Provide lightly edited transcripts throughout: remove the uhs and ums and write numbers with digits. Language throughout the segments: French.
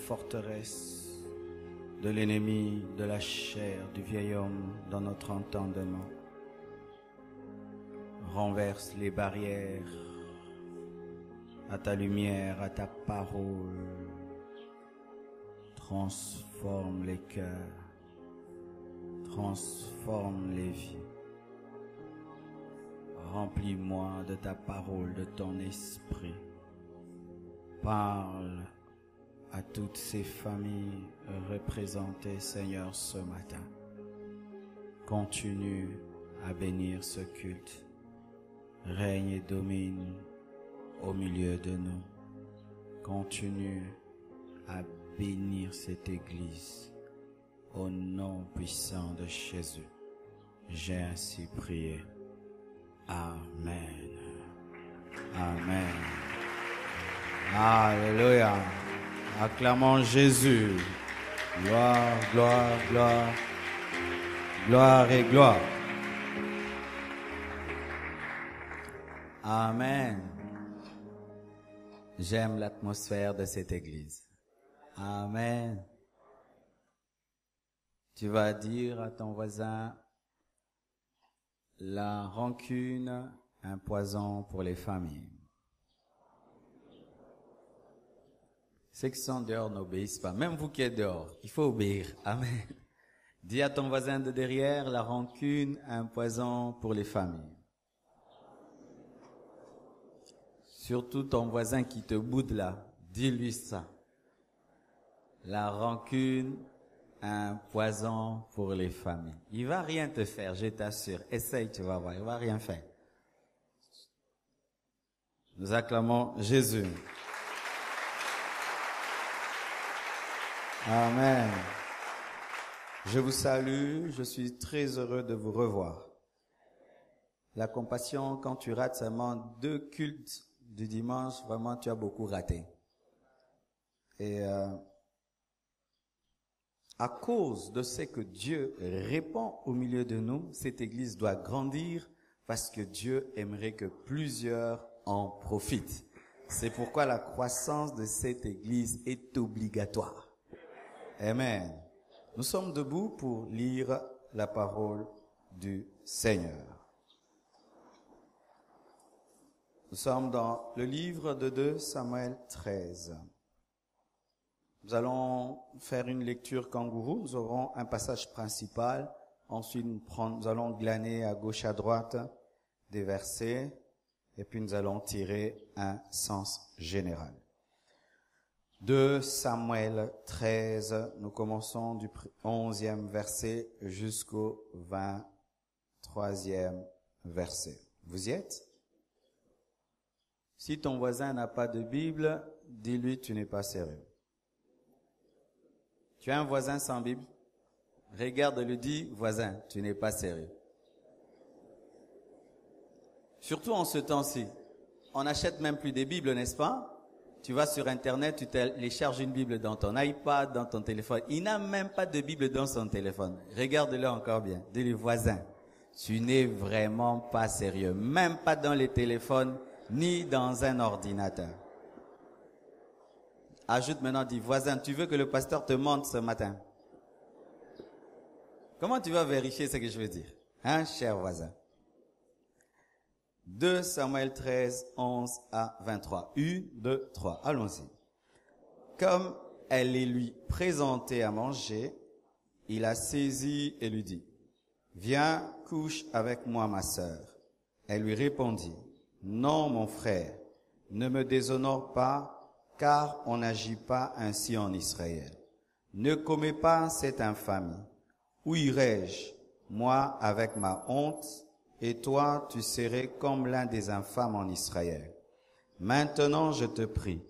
forteresse de l'ennemi, de la chair, du vieil homme dans notre entendement. Renverse les barrières à ta lumière, à ta parole. Transforme les cœurs, transforme les vies. Remplis-moi de ta parole, de ton esprit. Parle à toutes ces familles représentées, Seigneur, ce matin. Continue à bénir ce culte. Règne et domine au milieu de nous. Continue à bénir cette Église. Au nom puissant de Jésus, j'ai ainsi prié. Amen. Amen. Alléluia. Acclamons Jésus. Gloire, gloire, gloire. Gloire et gloire. Amen. J'aime l'atmosphère de cette église. Amen. Tu vas dire à ton voisin, la rancune, un poison pour les familles. Ceux qui sont dehors n'obéissent pas. Même vous qui êtes dehors, il faut obéir. Amen. Dis à ton voisin de derrière, la rancune, un poison pour les familles. Surtout ton voisin qui te boude là, dis-lui ça. La rancune, un poison pour les familles. Il va rien te faire, je t'assure. Essaye, tu vas voir, il va rien faire. Nous acclamons Jésus. Amen. Je vous salue, je suis très heureux de vous revoir. La compassion, quand tu rates seulement 2 cultes du dimanche, vraiment tu as beaucoup raté. Et à cause de ce que Dieu répand au milieu de nous, cette église doit grandir parce que Dieu aimerait que plusieurs en profitent. C'est pourquoi la croissance de cette église est obligatoire. Amen. Nous sommes debout pour lire la parole du Seigneur. Nous sommes dans le livre de 2 Samuel 13. Nous allons faire une lecture kangourou. Nous aurons un passage principal. Ensuite, nous allons glaner à gauche, à droite des versets. Et puis, nous allons tirer un sens général. 2 Samuel 13, nous commençons du 11e verset jusqu'au 23e verset. Vous y êtes? Si ton voisin n'a pas de Bible, dis-lui tu n'es pas sérieux. Tu as un voisin sans Bible? Regarde-le, dis, voisin, tu n'es pas sérieux. Surtout en ce temps-ci. On n'achète même plus des Bibles, n'est-ce pas? Tu vas sur Internet, tu télécharges une Bible dans ton iPad, dans ton téléphone. Il n'a même pas de Bible dans son téléphone. Regarde-le encore bien. Dis-lui, voisin, tu n'es vraiment pas sérieux. Même pas dans les téléphones, ni dans un ordinateur. Ajoute maintenant, dis, voisin, tu veux que le pasteur te montre ce matin? Comment tu vas vérifier ce que je veux dire? Hein, cher voisin? 2 Samuel 13, 11 à 23. 1, 2, 3. Allons-y. Comme elle les lui présentait à manger, il la saisit et lui dit, « Viens, couche avec moi, ma sœur. » Elle lui répondit, « Non, mon frère, ne me déshonore pas, car on n'agit pas ainsi en Israël. Ne commets pas cette infamie. Où irai-je, moi, avec ma honte? Et toi, tu serais comme l'un des infâmes en Israël. Maintenant, je te prie,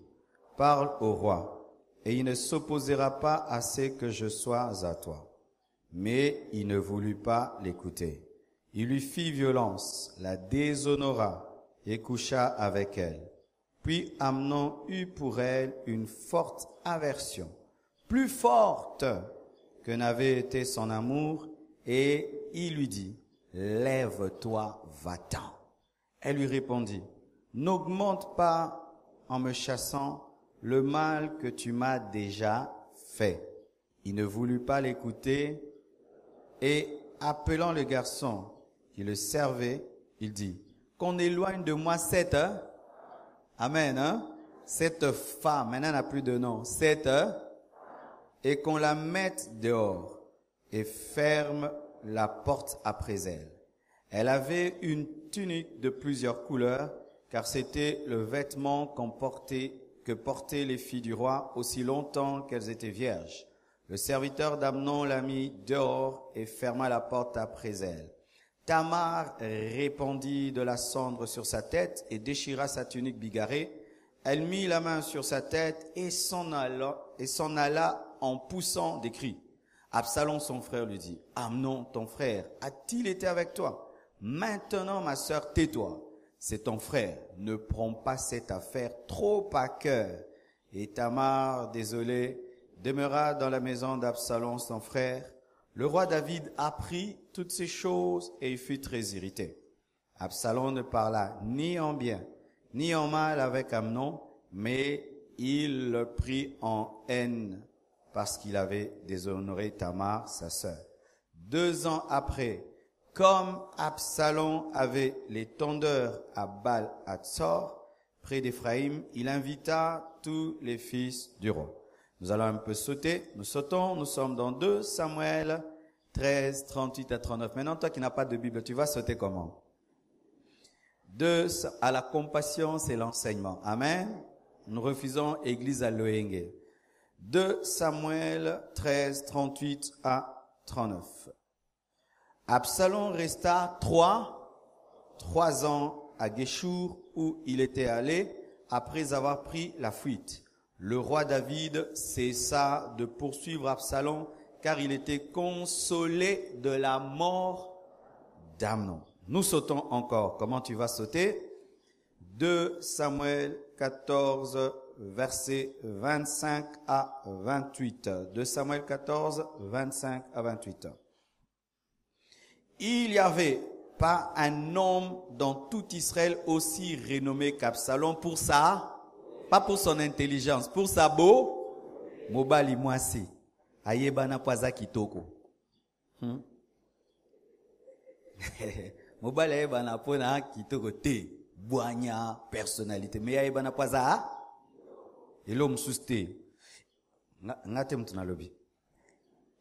parle au roi, et il ne s'opposera pas à ce que je sois à toi. » Mais il ne voulut pas l'écouter. Il lui fit violence, la déshonora et coucha avec elle. Puis Amnon eut pour elle une forte aversion, plus forte que n'avait été son amour, et il lui dit, « Lève-toi, va-t'en. » Elle lui répondit, « N'augmente pas en me chassant, le mal que tu m'as déjà fait. Il ne voulut pas l'écouter et, appelant le garçon qui le servait, il dit, qu'on éloigne de moi cette, amen, cette femme, maintenant elle n'a plus de nom, cette, et qu'on la mette dehors et ferme la porte après elle. Elle avait une tunique de plusieurs couleurs, car c'était le vêtement que portaient les filles du roi aussi longtemps qu'elles étaient vierges. Le serviteur d'Amnon la mit dehors et ferma la porte après elle. Tamar répandit de la cendre sur sa tête et déchira sa tunique bigarrée. Elle mit la main sur sa tête et s'en alla en poussant des cris. Absalom, son frère, lui dit, « Amnon, ton frère, a-t-il été avec toi? Maintenant, ma sœur, tais-toi. C'est ton frère. Ne prends pas cette affaire trop à cœur. » Et Tamar, désolée, demeura dans la maison d'Absalom, son frère. Le roi David apprit toutes ces choses et il fut très irrité. Absalom ne parla ni en bien, ni en mal avec Amnon, mais il le prit en haine parce qu'il avait déshonoré Tamar, sa sœur. 2 ans après, comme Absalom avait les tondeurs à Baal-Hatzor, près d'Éphraïm, il invita tous les fils du roi. Nous allons un peu sauter. Nous sautons. Nous sommes dans 2 Samuel 13, 38 à 39. Maintenant, toi qui n'as pas de Bible, tu vas sauter comment? À la compassion, c'est l'enseignement. Amen. Nous refusons Église à Loenge. 2 Samuel 13, 38 à 39. Absalom resta 3 ans à Guéchour où il était allé après avoir pris la fuite. Le roi David cessa de poursuivre Absalom car il était consolé de la mort d'Amnon. Nous sautons encore. Comment tu vas sauter? 2 Samuel 14, versets 25 à 28. 2 Samuel 14, 25 à 28. Il n'y avait pas un homme dans tout Israël aussi renommé qu'Absalom pour ça. Pas pour son intelligence, pour sa beau, mobali mwasi, ayebana paza kitoko. Mobali ayebana pona kitoko te, boanya personnalité, mais ayebana paza, et l'homme susté.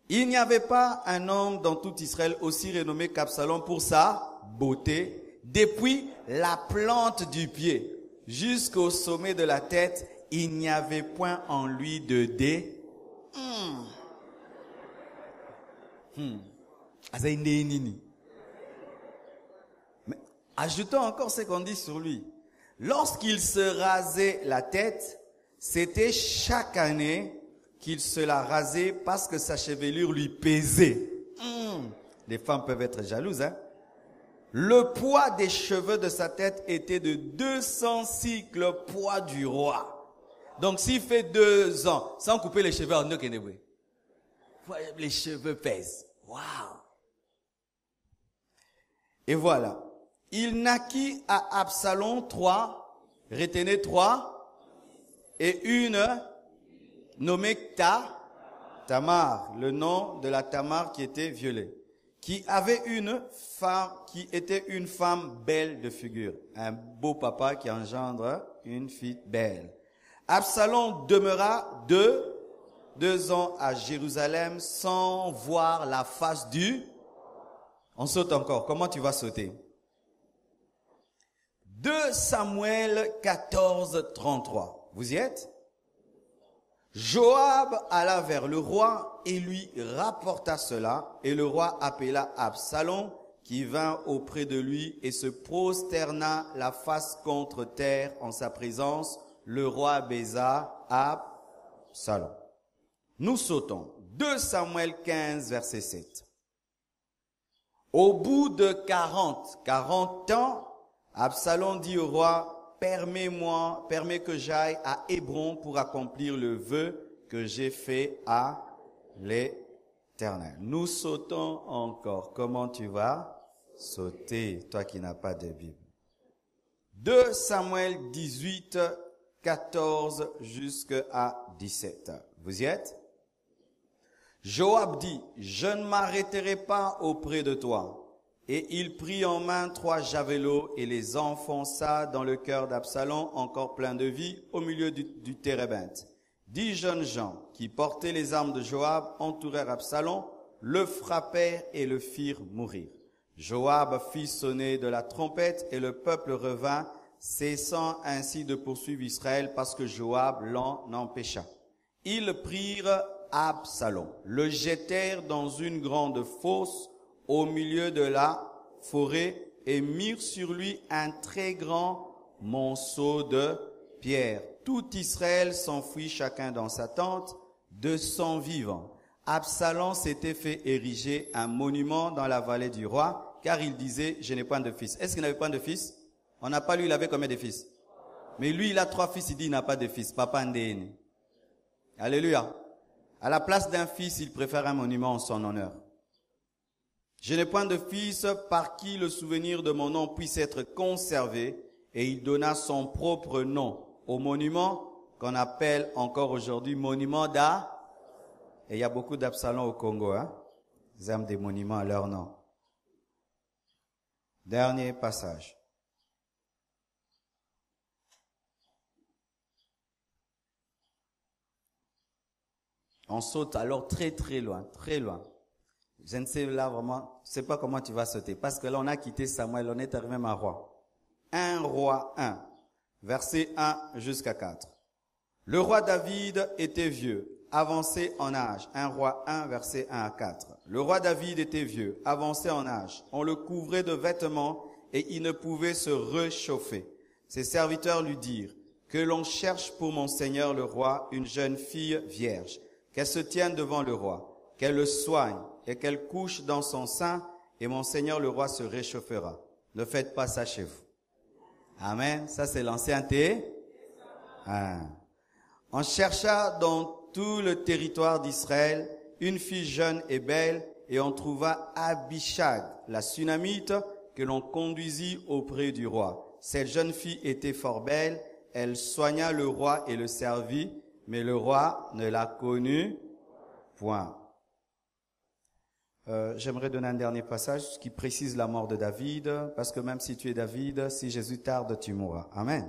Il n'y avait pas un homme dans tout Israël aussi renommé qu'Absalom pour sa beauté, depuis la plante du pied jusqu'au sommet de la tête, il n'y avait point en lui de dé. Mais ajoutons encore ce qu'on dit sur lui. Lorsqu'il se rasait la tête, c'était chaque année qu'il se la rasait parce que sa chevelure lui pesait. Les femmes peuvent être jalouses, hein? Le poids des cheveux de sa tête était de 200 cycles poids du roi. Donc s'il fait 2 ans, sans couper les cheveux, les cheveux pèsent. Waouh! Et voilà. Il naquit à Absalom 3, retenez 3, et une nommée Tamar, le nom de la Tamar qui était violée, qui avait une femme, qui était une femme belle de figure. Un beau papa qui engendre une fille belle. Absalom demeura 2 ans à Jérusalem sans voir la face du... On saute encore. Comment tu vas sauter? 2 Samuel 14, 33. Vous y êtes? Joab alla vers le roi et lui rapporta cela, et le roi appela Absalom, qui vint auprès de lui et se prosterna la face contre terre en sa présence. Le roi baisa Absalom. Nous sautons. 2 Samuel 15, verset 7. Au bout de 40 ans, Absalom dit au roi, permets que j'aille à Hébron pour accomplir le vœu que j'ai fait à l'Éternel. Nous sautons encore. Comment tu vas sauter, toi qui n'as pas de Bible? 2 Samuel 18, 14 jusqu'à 17. Vous y êtes? Joab dit, je ne m'arrêterai pas auprès de toi. Et il prit en main 3 javelots et les enfonça dans le cœur d'Absalom, encore plein de vie, au milieu du térébinthe. 10 jeunes gens qui portaient les armes de Joab entourèrent Absalom, le frappèrent et le firent mourir. Joab fit sonner de la trompette et le peuple revint, cessant ainsi de poursuivre Israël parce que Joab l'en empêcha. Ils prirent Absalom, le jetèrent dans une grande fosse au milieu de la forêt et mirent sur lui un très grand monceau de pierre. Tout Israël s'enfuit chacun dans sa tente, 200 vivants. Absalom s'était fait ériger un monument dans la vallée du roi, car il disait, je n'ai point de fils. Est-ce qu'il n'avait pas de fils? On n'a pas lu, il avait combien de fils? Mais lui, il a 3 fils, il dit, il n'a pas de fils. Papa Ndéné. Alléluia. À la place d'un fils, il préfère un monument en son honneur. Je n'ai point de fils par qui le souvenir de mon nom puisse être conservé, et il donna son propre nom au monument qu'on appelle encore aujourd'hui monument d'A. Et il y a beaucoup d'Absalom au Congo, hein. Ils aiment des monuments à leur nom. Dernier passage. On saute alors très très loin, très loin. Je ne sais là vraiment, je ne sais pas comment tu vas sauter. Parce que là, on a quitté Samuel, on est arrivé à roi. 1 Roi 1, verset 1 jusqu'à 4. Le roi David était vieux, avancé en âge. 1 Roi 1, verset 1 à 4. Le roi David était vieux, avancé en âge. On le couvrait de vêtements et il ne pouvait se réchauffer. Ses serviteurs lui dirent, que l'on cherche pour mon seigneur le roi une jeune fille vierge, qu'elle se tienne devant le roi, qu'elle le soigne et qu'elle couche dans son sein, et mon seigneur le roi se réchauffera. Ne faites pas ça chez vous. Amen. Ça, c'est l'Ancien Testament. On chercha dans tout le territoire d'Israël une fille jeune et belle, et on trouva Abishag, la Sunamite, que l'on conduisit auprès du roi. Cette jeune fille était fort belle, elle soigna le roi et le servit, mais le roi ne la connut point. J'aimerais donner un dernier passage qui précise la mort de David, parce que même si tu es David, si Jésus tarde, tu mourras. Amen.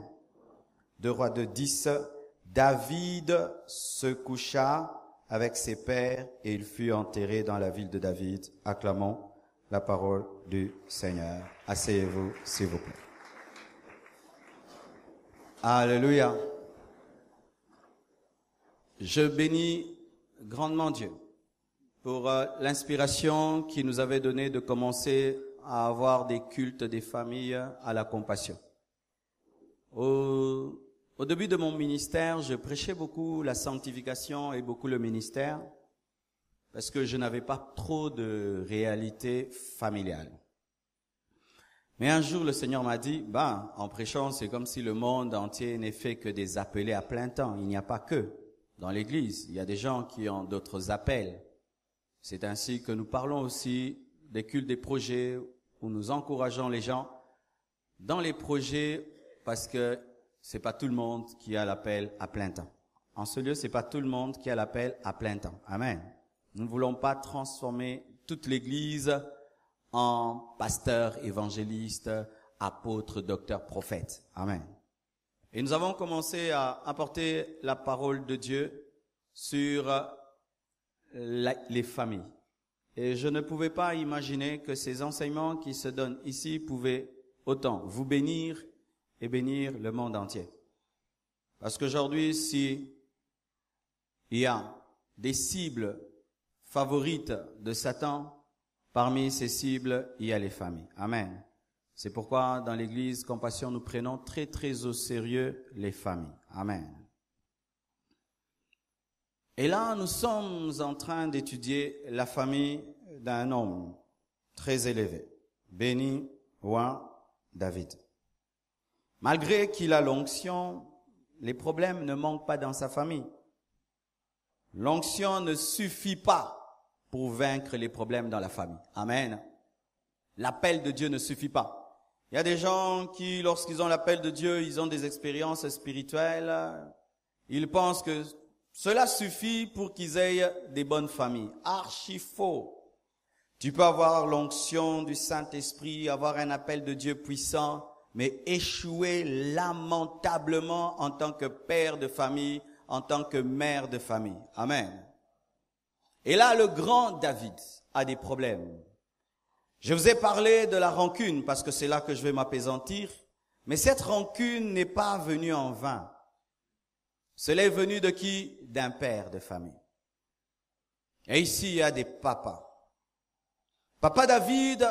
2 Rois 2:10, David se coucha avec ses pères et il fut enterré dans la ville de David. Acclamons la parole du Seigneur. Asseyez-vous, s'il vous plaît. Alléluia. Je bénis grandement Dieu pour l'inspiration qu'il nous avait donnée de commencer à avoir des cultes des familles à la compassion. Au début de mon ministère, je prêchais beaucoup la sanctification et beaucoup le ministère parce que je n'avais pas trop de réalité familiale. Mais un jour, le Seigneur m'a dit, en prêchant, c'est comme si le monde entier n'est fait que des appelés à plein temps. Il n'y a pas que dans l'Église. Il y a des gens qui ont d'autres appels. C'est ainsi que nous parlons aussi des cultes, des projets où nous encourageons les gens dans les projets parce que c'est pas tout le monde qui a l'appel à plein temps. En ce lieu, c'est pas tout le monde qui a l'appel à plein temps. Amen. Nous ne voulons pas transformer toute l'Église en pasteur, évangéliste, apôtre, docteur, prophète. Amen. Et nous avons commencé à apporter la parole de Dieu sur les familles. Et je ne pouvais pas imaginer que ces enseignements qui se donnent ici pouvaient autant vous bénir et bénir le monde entier. Parce qu'aujourd'hui, si il y a des cibles favorites de Satan, parmi ces cibles, il y a les familles. Amen. C'est pourquoi dans l'Église Compassion, nous prenons très très au sérieux les familles. Amen. Et là, nous sommes en train d'étudier la famille d'un homme très élevé, béni, roi David. Malgré qu'il a l'onction, les problèmes ne manquent pas dans sa famille. L'onction ne suffit pas pour vaincre les problèmes dans la famille. Amen. L'appel de Dieu ne suffit pas. Il y a des gens qui, lorsqu'ils ont l'appel de Dieu, ils ont des expériences spirituelles. Ils pensent que cela suffit pour qu'ils aient des bonnes familles. Archi faux. Tu peux avoir l'onction du Saint-Esprit, avoir un appel de Dieu puissant, mais échouer lamentablement en tant que père de famille, en tant que mère de famille. Amen. Et là, le grand David a des problèmes. Je vous ai parlé de la rancune parce que c'est là que je vais m'apaisantir, mais cette rancune n'est pas venue en vain. Cela est venu de qui? D'un père de famille. Et ici, il y a des papas. Papa David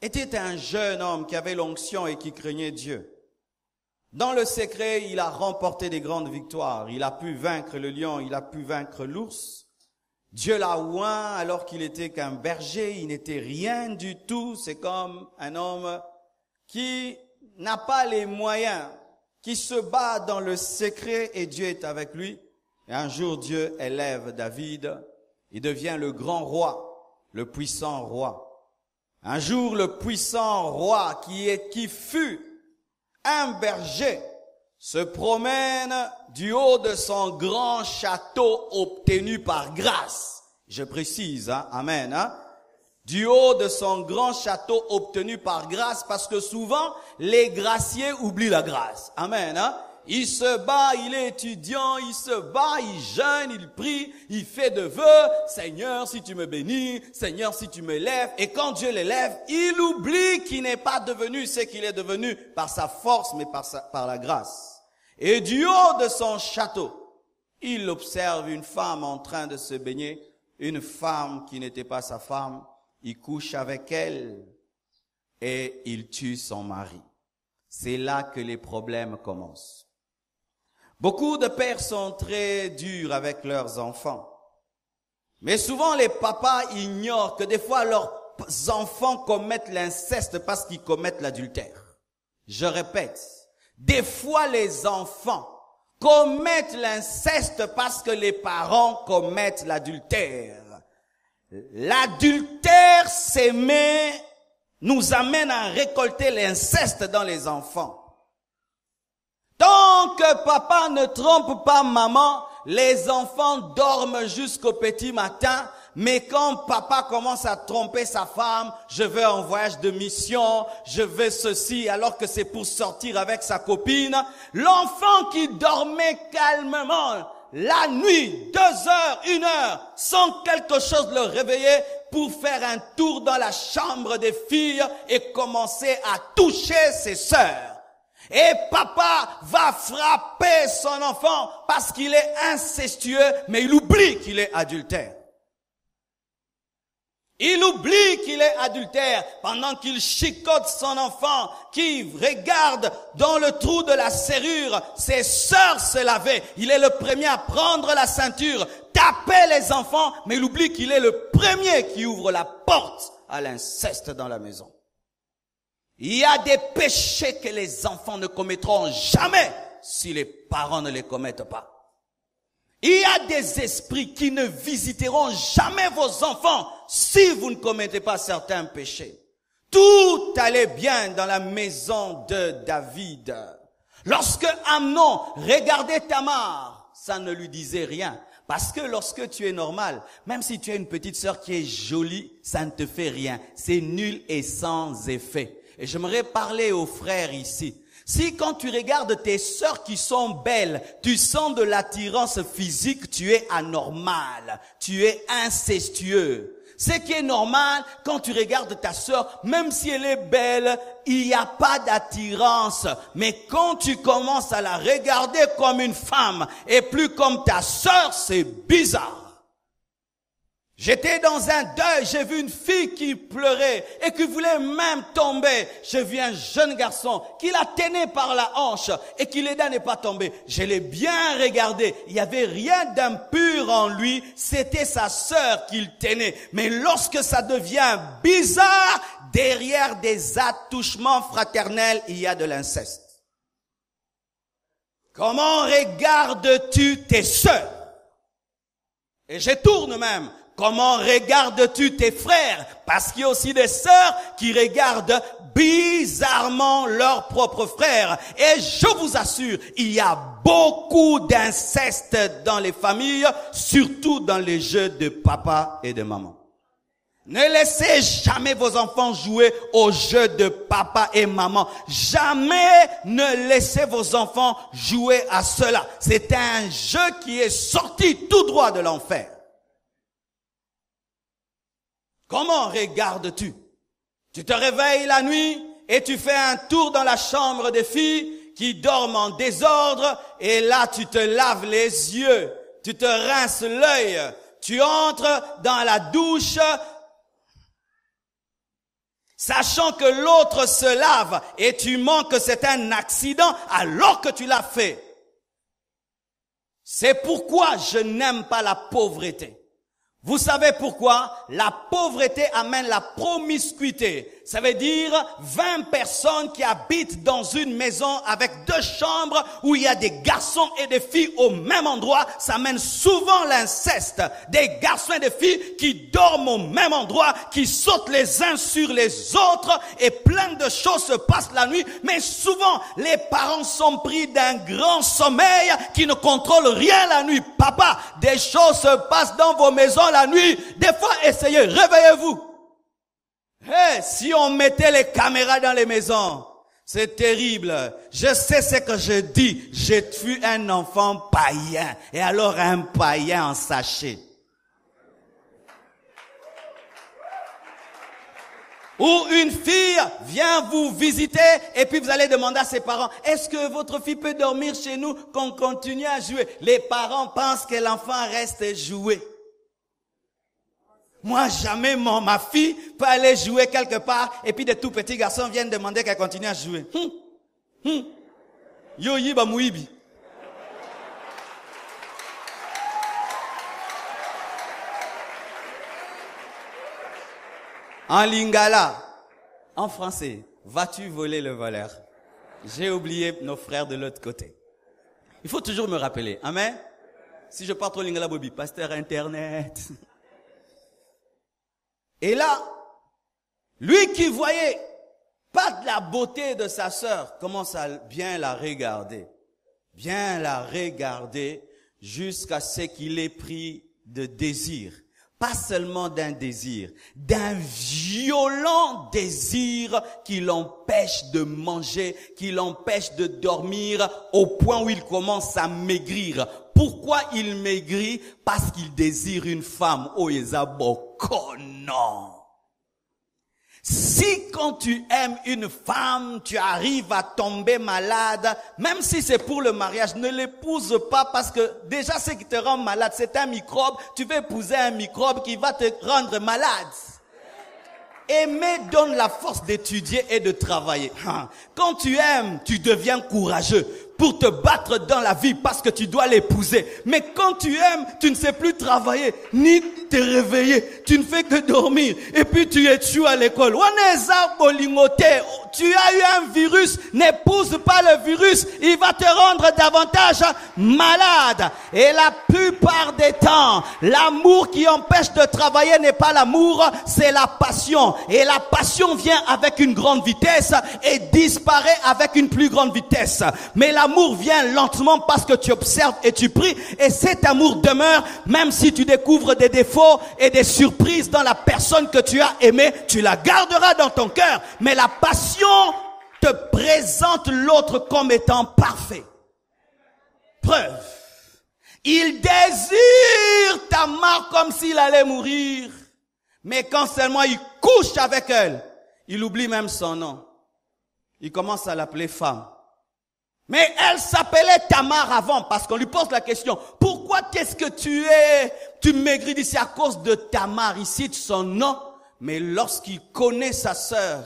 était un jeune homme qui avait l'onction et qui craignait Dieu. Dans le secret, il a remporté des grandes victoires. Il a pu vaincre le lion, il a pu vaincre l'ours. Dieu l'a oint alors qu'il était qu'un berger, il n'était rien du tout. C'est comme un homme qui n'a pas les moyens, qui se bat dans le secret et Dieu est avec lui. Et un jour, Dieu élève David. Il devient le grand roi, le puissant roi. Un jour, le puissant roi qui fut un berger se promène du haut de son grand château obtenu par grâce. Je précise, hein, amen. Hein? Du haut de son grand château obtenu par grâce, parce que souvent, les graciés oublient la grâce. Amen. Hein? Il se bat, il est étudiant, il se bat, il jeûne, il prie, il fait de vœux. Seigneur, si tu me bénis, Seigneur, si tu me lèves. Et quand Dieu l'élève, il oublie qu'il n'est pas devenu ce qu'il est devenu par sa force, mais par la grâce. Et du haut de son château, il observe une femme en train de se baigner, une femme qui n'était pas sa femme. Il couche avec elle et il tue son mari. C'est là que les problèmes commencent. Beaucoup de pères sont très durs avec leurs enfants. Mais souvent, les papas ignorent que des fois, leurs enfants commettent l'inceste parce qu'ils commettent l'adultère. Je répète, des fois, les enfants commettent l'inceste parce que les parents commettent l'adultère. L'adultère, s'aimer, nous amène à récolter l'inceste dans les enfants. Tant que papa ne trompe pas maman, les enfants dorment jusqu'au petit matin. Mais quand papa commence à tromper sa femme, je vais en voyage de mission, je vais ceci, alors que c'est pour sortir avec sa copine. L'enfant qui dormait calmement la nuit, 2 heures, 1 heure, sans quelque chose le réveiller, pour faire un tour dans la chambre des filles et commencer à toucher ses sœurs. Et papa va frapper son enfant parce qu'il est incestueux, mais il oublie qu'il est adultère. Il oublie qu'il est adultère pendant qu'il chicote son enfant, qui regarde dans le trou de la serrure ses sœurs se laver. Il est le premier à prendre la ceinture, taper les enfants, mais il oublie qu'il est le premier qui ouvre la porte à l'inceste dans la maison. Il y a des péchés que les enfants ne commettront jamais si les parents ne les commettent pas. Il y a des esprits qui ne visiteront jamais vos enfants si vous ne commettez pas certains péchés. Tout allait bien dans la maison de David. Lorsque Amnon regardait Tamar, ça ne lui disait rien. Parce que lorsque tu es normal, même si tu as une petite sœur qui est jolie, ça ne te fait rien. C'est nul et sans effet. Et j'aimerais parler aux frères ici. Si quand tu regardes tes sœurs qui sont belles, tu sens de l'attirance physique, tu es anormal, tu es incestueux. Ce qui est normal, quand tu regardes ta sœur, même si elle est belle, il n'y a pas d'attirance. Mais quand tu commences à la regarder comme une femme et plus comme ta sœur, c'est bizarre. J'étais dans un deuil, j'ai vu une fille qui pleurait et qui voulait même tomber. J'ai vu un jeune garçon qui la tenait par la hanche et qui l'aidait à ne pas tomber. Je l'ai bien regardé, il n'y avait rien d'impur en lui, c'était sa sœur qu'il tenait. Mais lorsque ça devient bizarre, derrière des attouchements fraternels, il y a de l'inceste. Comment regardes-tu tes sœurs? Et je tourne même. Comment regardes-tu tes frères? Parce qu'il y a aussi des sœurs qui regardent bizarrement leurs propres frères. Et je vous assure, il y a beaucoup d'inceste dans les familles, surtout dans les jeux de papa et de maman. Ne laissez jamais vos enfants jouer aux jeux de papa et maman. Jamais ne laissez vos enfants jouer à cela. C'est un jeu qui est sorti tout droit de l'enfer. Comment regardes-tu? Tu te réveilles la nuit et tu fais un tour dans la chambre des filles qui dorment en désordre et là tu te laves les yeux, tu te rinces l'œil, tu entres dans la douche sachant que l'autre se lave et tu mens que c'est un accident alors que tu l'as fait. C'est pourquoi je n'aime pas la pauvreté. Vous savez pourquoi? La pauvreté amène la promiscuité. Ça veut dire 20 personnes qui habitent dans une maison avec 2 chambres où il y a des garçons et des filles au même endroit. Ça amène souvent l'inceste. Des garçons et des filles qui dorment au même endroit, qui sautent les uns sur les autres et plein de choses se passent la nuit. Mais souvent, les parents sont pris d'un grand sommeil qui ne contrôle rien la nuit. Papa, des choses se passent dans vos maisons la nuit. Des fois, essayez, réveillez-vous. Hey, si on mettait les caméras dans les maisons, c'est terrible. Je sais ce que je dis. J'ai fui un enfant païen. Et alors un païen en sachet. Ou une fille vient vous visiter et puis vous allez demander à ses parents, est-ce que votre fille peut dormir chez nous, qu'on continue à jouer? Les parents pensent que l'enfant reste jouer. Moi, jamais ma fille peut aller jouer quelque part et puis des tout petits garçons viennent demander qu'elle continue à jouer. Yo yiba mouibi. En lingala, en français, vas-tu voler le voleur? J'ai oublié nos frères de l'autre côté. Il faut toujours me rappeler. Amen. Si je parle trop lingala bobi, pasteur internet. Et là, lui qui voyait pas de la beauté de sa sœur, commence à bien la regarder jusqu'à ce qu'il ait pris de désir. Pas seulement d'un désir, d'un violent désir qui l'empêche de manger, qui l'empêche de dormir au point où il commence à maigrir. Pourquoi il maigrit? Parce qu'il désire une femme. Oh, non. Si quand tu aimes une femme, tu arrives à tomber malade, même si c'est pour le mariage, ne l'épouse pas parce que déjà ce qui te rend malade, c'est un microbe. Tu veux épouser un microbe qui va te rendre malade. Aimer donne la force d'étudier et de travailler. Quand tu aimes, tu deviens courageux pour te battre dans la vie parce que tu dois l'épouser. Mais quand tu aimes, tu ne sais plus travailler, ni te réveiller. Tu ne fais que dormir. Et puis tu échoues à l'école. Tu as eu un virus, n'épouse pas le virus. Il va te rendre davantage malade. Et la plupart des temps, l'amour qui empêche de travailler n'est pas l'amour, c'est la passion. Et la passion vient avec une grande vitesse et disparaît avec une plus grande vitesse. Mais l'amour vient lentement parce que tu observes et tu pries. Et cet amour demeure même si tu découvres des défauts et des surprises dans la personne que tu as aimée. Tu la garderas dans ton cœur. Mais la passion te présente l'autre comme étant parfait. Preuve. Il désire Tamar comme s'il allait mourir. Mais quand seulement il couche avec elle, il oublie même son nom. Il commence à l'appeler femme. Mais elle s'appelait Tamar avant parce qu'on lui pose la question. Pourquoi qu'est-ce que tu maigris d'ici à cause de Tamar? Il cite son nom. Mais lorsqu'il connaît sa sœur,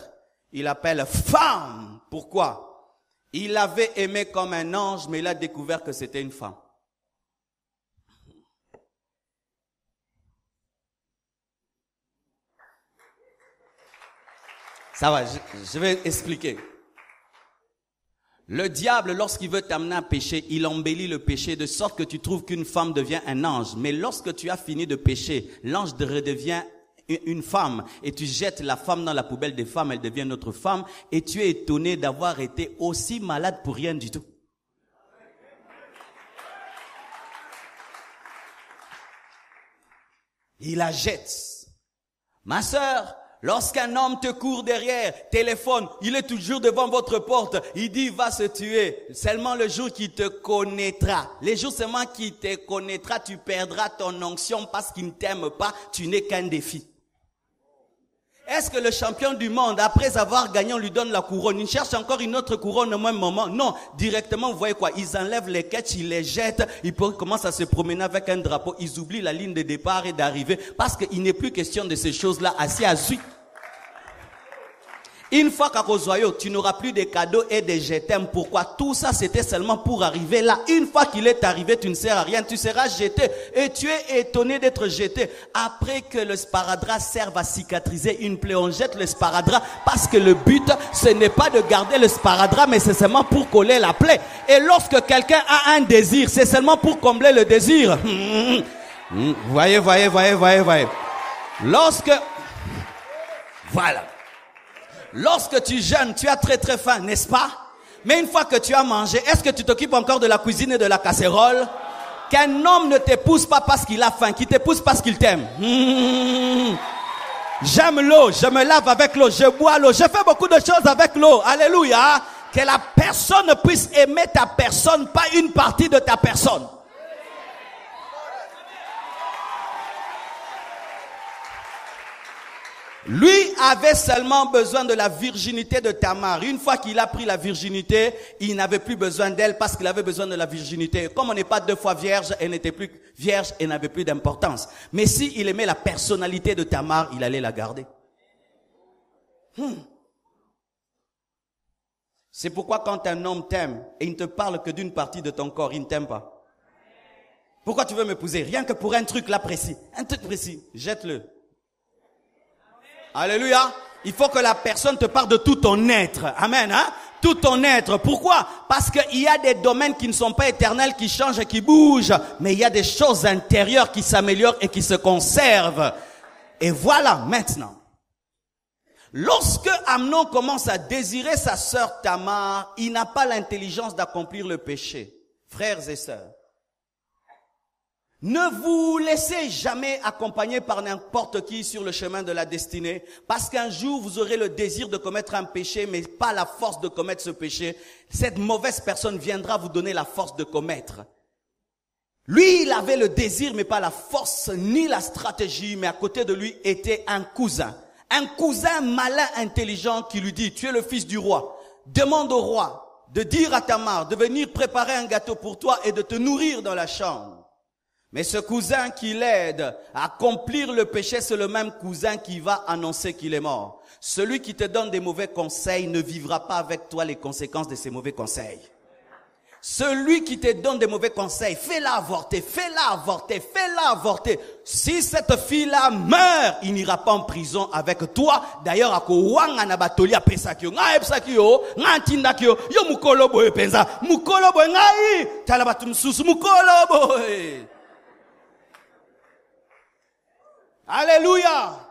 il l'appelle femme. Pourquoi? Il l'avait aimée comme un ange, mais il a découvert que c'était une femme. Ça va, je vais expliquer. Le diable, lorsqu'il veut t'amener à pécher, il embellit le péché de sorte que tu trouves qu'une femme devient un ange. Mais lorsque tu as fini de pécher, l'ange redevient une femme et tu jettes la femme dans la poubelle des femmes, elle devient notre femme et tu es étonné d'avoir été aussi malade pour rien du tout. Il la jette. Ma sœur, lorsqu'un homme te court derrière, téléphone, il est toujours devant votre porte, il dit va se tuer. Seulement le jour qu'il te connaîtra, les jours seulement qu'il te connaîtra, tu perdras ton onction parce qu'il ne t'aime pas, tu n'es qu'un défi. Est-ce que le champion du monde, après avoir gagné, on lui donne la couronne, il cherche encore une autre couronne au même moment? Non, directement, vous voyez quoi? Ils enlèvent les quêtes, ils les jettent, ils commencent à se promener avec un drapeau, ils oublient la ligne de départ et d'arrivée, parce qu'il n'est plus question de ces choses-là, assis à zut. Une fois qu'à Kozoyo, tu n'auras plus de cadeaux et de je t'aime. Pourquoi? Tout ça, c'était seulement pour arriver là. Une fois qu'il est arrivé, tu ne sers à rien. Tu seras jeté. Et tu es étonné d'être jeté. Après que le sparadrap serve à cicatriser une plaie, on jette le sparadrap parce que le but, ce n'est pas de garder le sparadrap, mais c'est seulement pour coller la plaie. Et lorsque quelqu'un a un désir, c'est seulement pour combler le désir. Voyez. Lorsque tu jeûnes, tu as très très faim, n'est-ce pas? Mais une fois que tu as mangé, est-ce que tu t'occupes encore de la cuisine et de la casserole? Qu'un homme ne t'épouse pas parce qu'il a faim, qu'il t'épouse parce qu'il t'aime. J'aime l'eau, je me lave avec l'eau, je bois l'eau, je fais beaucoup de choses avec l'eau. Alléluia. Que la personne puisse aimer ta personne, pas une partie de ta personne. Lui avait seulement besoin de la virginité de Tamar. Une fois qu'il a pris la virginité, il n'avait plus besoin d'elle parce qu'il avait besoin de la virginité. Comme on n'est pas deux fois vierge, elle n'était plus vierge et n'avait plus d'importance. Mais s'il aimait la personnalité de Tamar, il allait la garder. C'est pourquoi quand un homme t'aime et il ne te parle que d'une partie de ton corps, il ne t'aime pas. Pourquoi tu veux m'épouser? Rien que pour un truc là précis. Un truc précis, jette-le. Alléluia. Il faut que la personne te parle de tout ton être. Amen. Hein? Tout ton être. Pourquoi? Parce qu'il y a des domaines qui ne sont pas éternels, qui changent et qui bougent. Mais il y a des choses intérieures qui s'améliorent et qui se conservent. Et voilà maintenant. Lorsque Amnon commence à désirer sa sœur Tamar, il n'a pas l'intelligence d'accomplir le péché. Frères et sœurs, ne vous laissez jamais accompagner par n'importe qui sur le chemin de la destinée, parce qu'un jour vous aurez le désir de commettre un péché, mais pas la force de commettre ce péché. Cette mauvaise personne viendra vous donner la force de commettre. Lui, il avait le désir, mais pas la force, ni la stratégie, mais à côté de lui était un cousin. Un cousin malin, intelligent, qui lui dit, tu es le fils du roi. Demande au roi de dire à Tamar de venir préparer un gâteau pour toi et de te nourrir dans la chambre. Mais ce cousin qui l'aide à accomplir le péché, c'est le même cousin qui va annoncer qu'il est mort. Celui qui te donne des mauvais conseils ne vivra pas avec toi les conséquences de ces mauvais conseils. Celui qui te donne des mauvais conseils, fais-la avorter, fais-la avorter, fais-la avorter. Si cette fille-là meurt, il n'ira pas en prison avec toi. D'ailleurs, ako wanga na batoli a pesakio, nga epsakio, nga tindakio, yo mukolo boy penza, mukolo boy ngai, tala batum susu mukolo boy. Alléluia.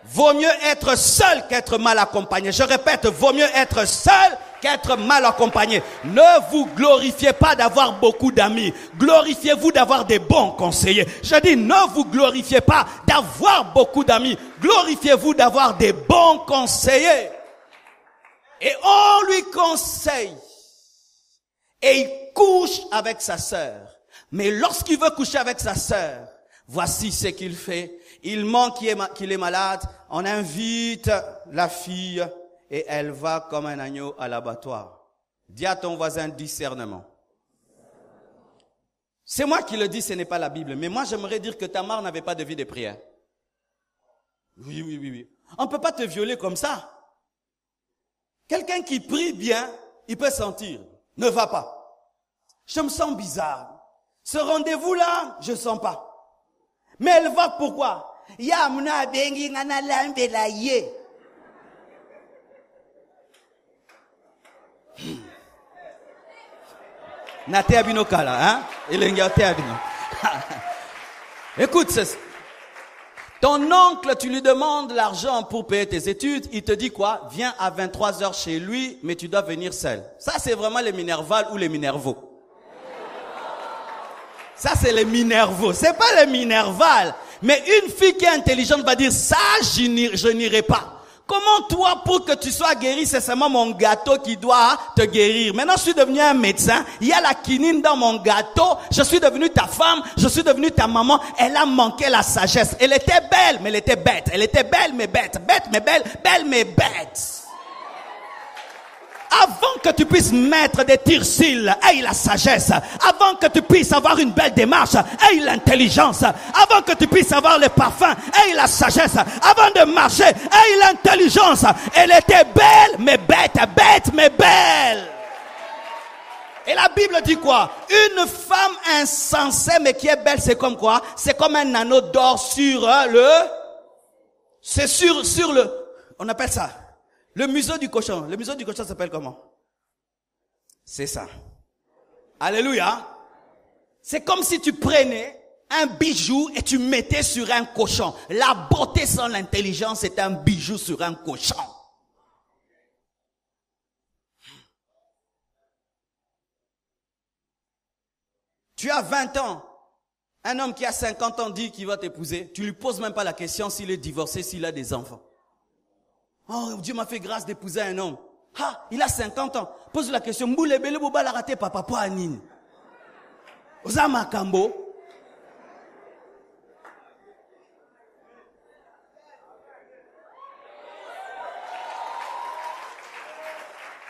Vaut mieux être seul qu'être mal accompagné. Je répète, vaut mieux être seul qu'être mal accompagné. Ne vous glorifiez pas d'avoir beaucoup d'amis. Glorifiez-vous d'avoir des bons conseillers. Je dis, ne vous glorifiez pas d'avoir beaucoup d'amis. Glorifiez-vous d'avoir des bons conseillers. Et on lui conseille. Et il couche avec sa sœur. Mais lorsqu'il veut coucher avec sa sœur, voici ce qu'il fait. Il ment qu'il est malade. On invite la fille et elle va comme un agneau à l'abattoir. Dis à ton voisin discernement. C'est moi qui le dis, ce n'est pas la Bible. Mais moi, j'aimerais dire que Tamar n'avait pas de vie de prière. Oui. On ne peut pas te violer comme ça. Quelqu'un qui prie bien, il peut sentir. Ne va pas. Je me sens bizarre. Ce rendez-vous-là, je ne sens pas. Mais elle va pourquoi? Yamuna bengi ngana lambe la ye. Na te abino kala, hein? Elenga te abino. Écoute, ton oncle, tu lui demandes l'argent pour payer tes études, il te dit quoi? Viens à 23h chez lui, mais tu dois venir seul. Ça, c'est vraiment les Minerval ou les Minervaux. Ça, c'est les Minervaux. C'est pas les Minerval. Mais une fille qui est intelligente va dire, ça, je n'irai pas. Comment toi, pour que tu sois guéri, c'est seulement mon gâteau qui doit te guérir. Maintenant, je suis devenu un médecin. Il y a la quinine dans mon gâteau. Je suis devenu ta femme. Je suis devenu ta maman. Elle a manqué la sagesse. Elle était belle, mais elle était bête. Elle était belle, mais bête. Bête, mais belle. Belle, mais bête. Avant que tu puisses mettre des tirs-cils, aie la sagesse. Avant que tu puisses avoir une belle démarche, aie l'intelligence. Avant que tu puisses avoir le parfum, aie la sagesse. Avant de marcher, aie l'intelligence. Elle était belle, mais bête, bête, mais belle. Et la Bible dit quoi? Une femme insensée, mais qui est belle, c'est comme quoi? C'est comme un anneau d'or sur c'est sur le, on appelle ça le museau du cochon. Le museau du cochon s'appelle comment? C'est ça. Alléluia. C'est comme si tu prenais un bijou et tu mettais sur un cochon. La beauté sans l'intelligence est un bijou sur un cochon. Tu as 20 ans. Un homme qui a 50 ans dit qu'il va t'épouser. Tu lui poses même pas la question s'il est divorcé, s'il a des enfants. Oh, Dieu m'a fait grâce d'épouser un homme. Ah, il a 50 ans. Pose la question. Mboule bele boba la raté papa po anine. Oza makambo.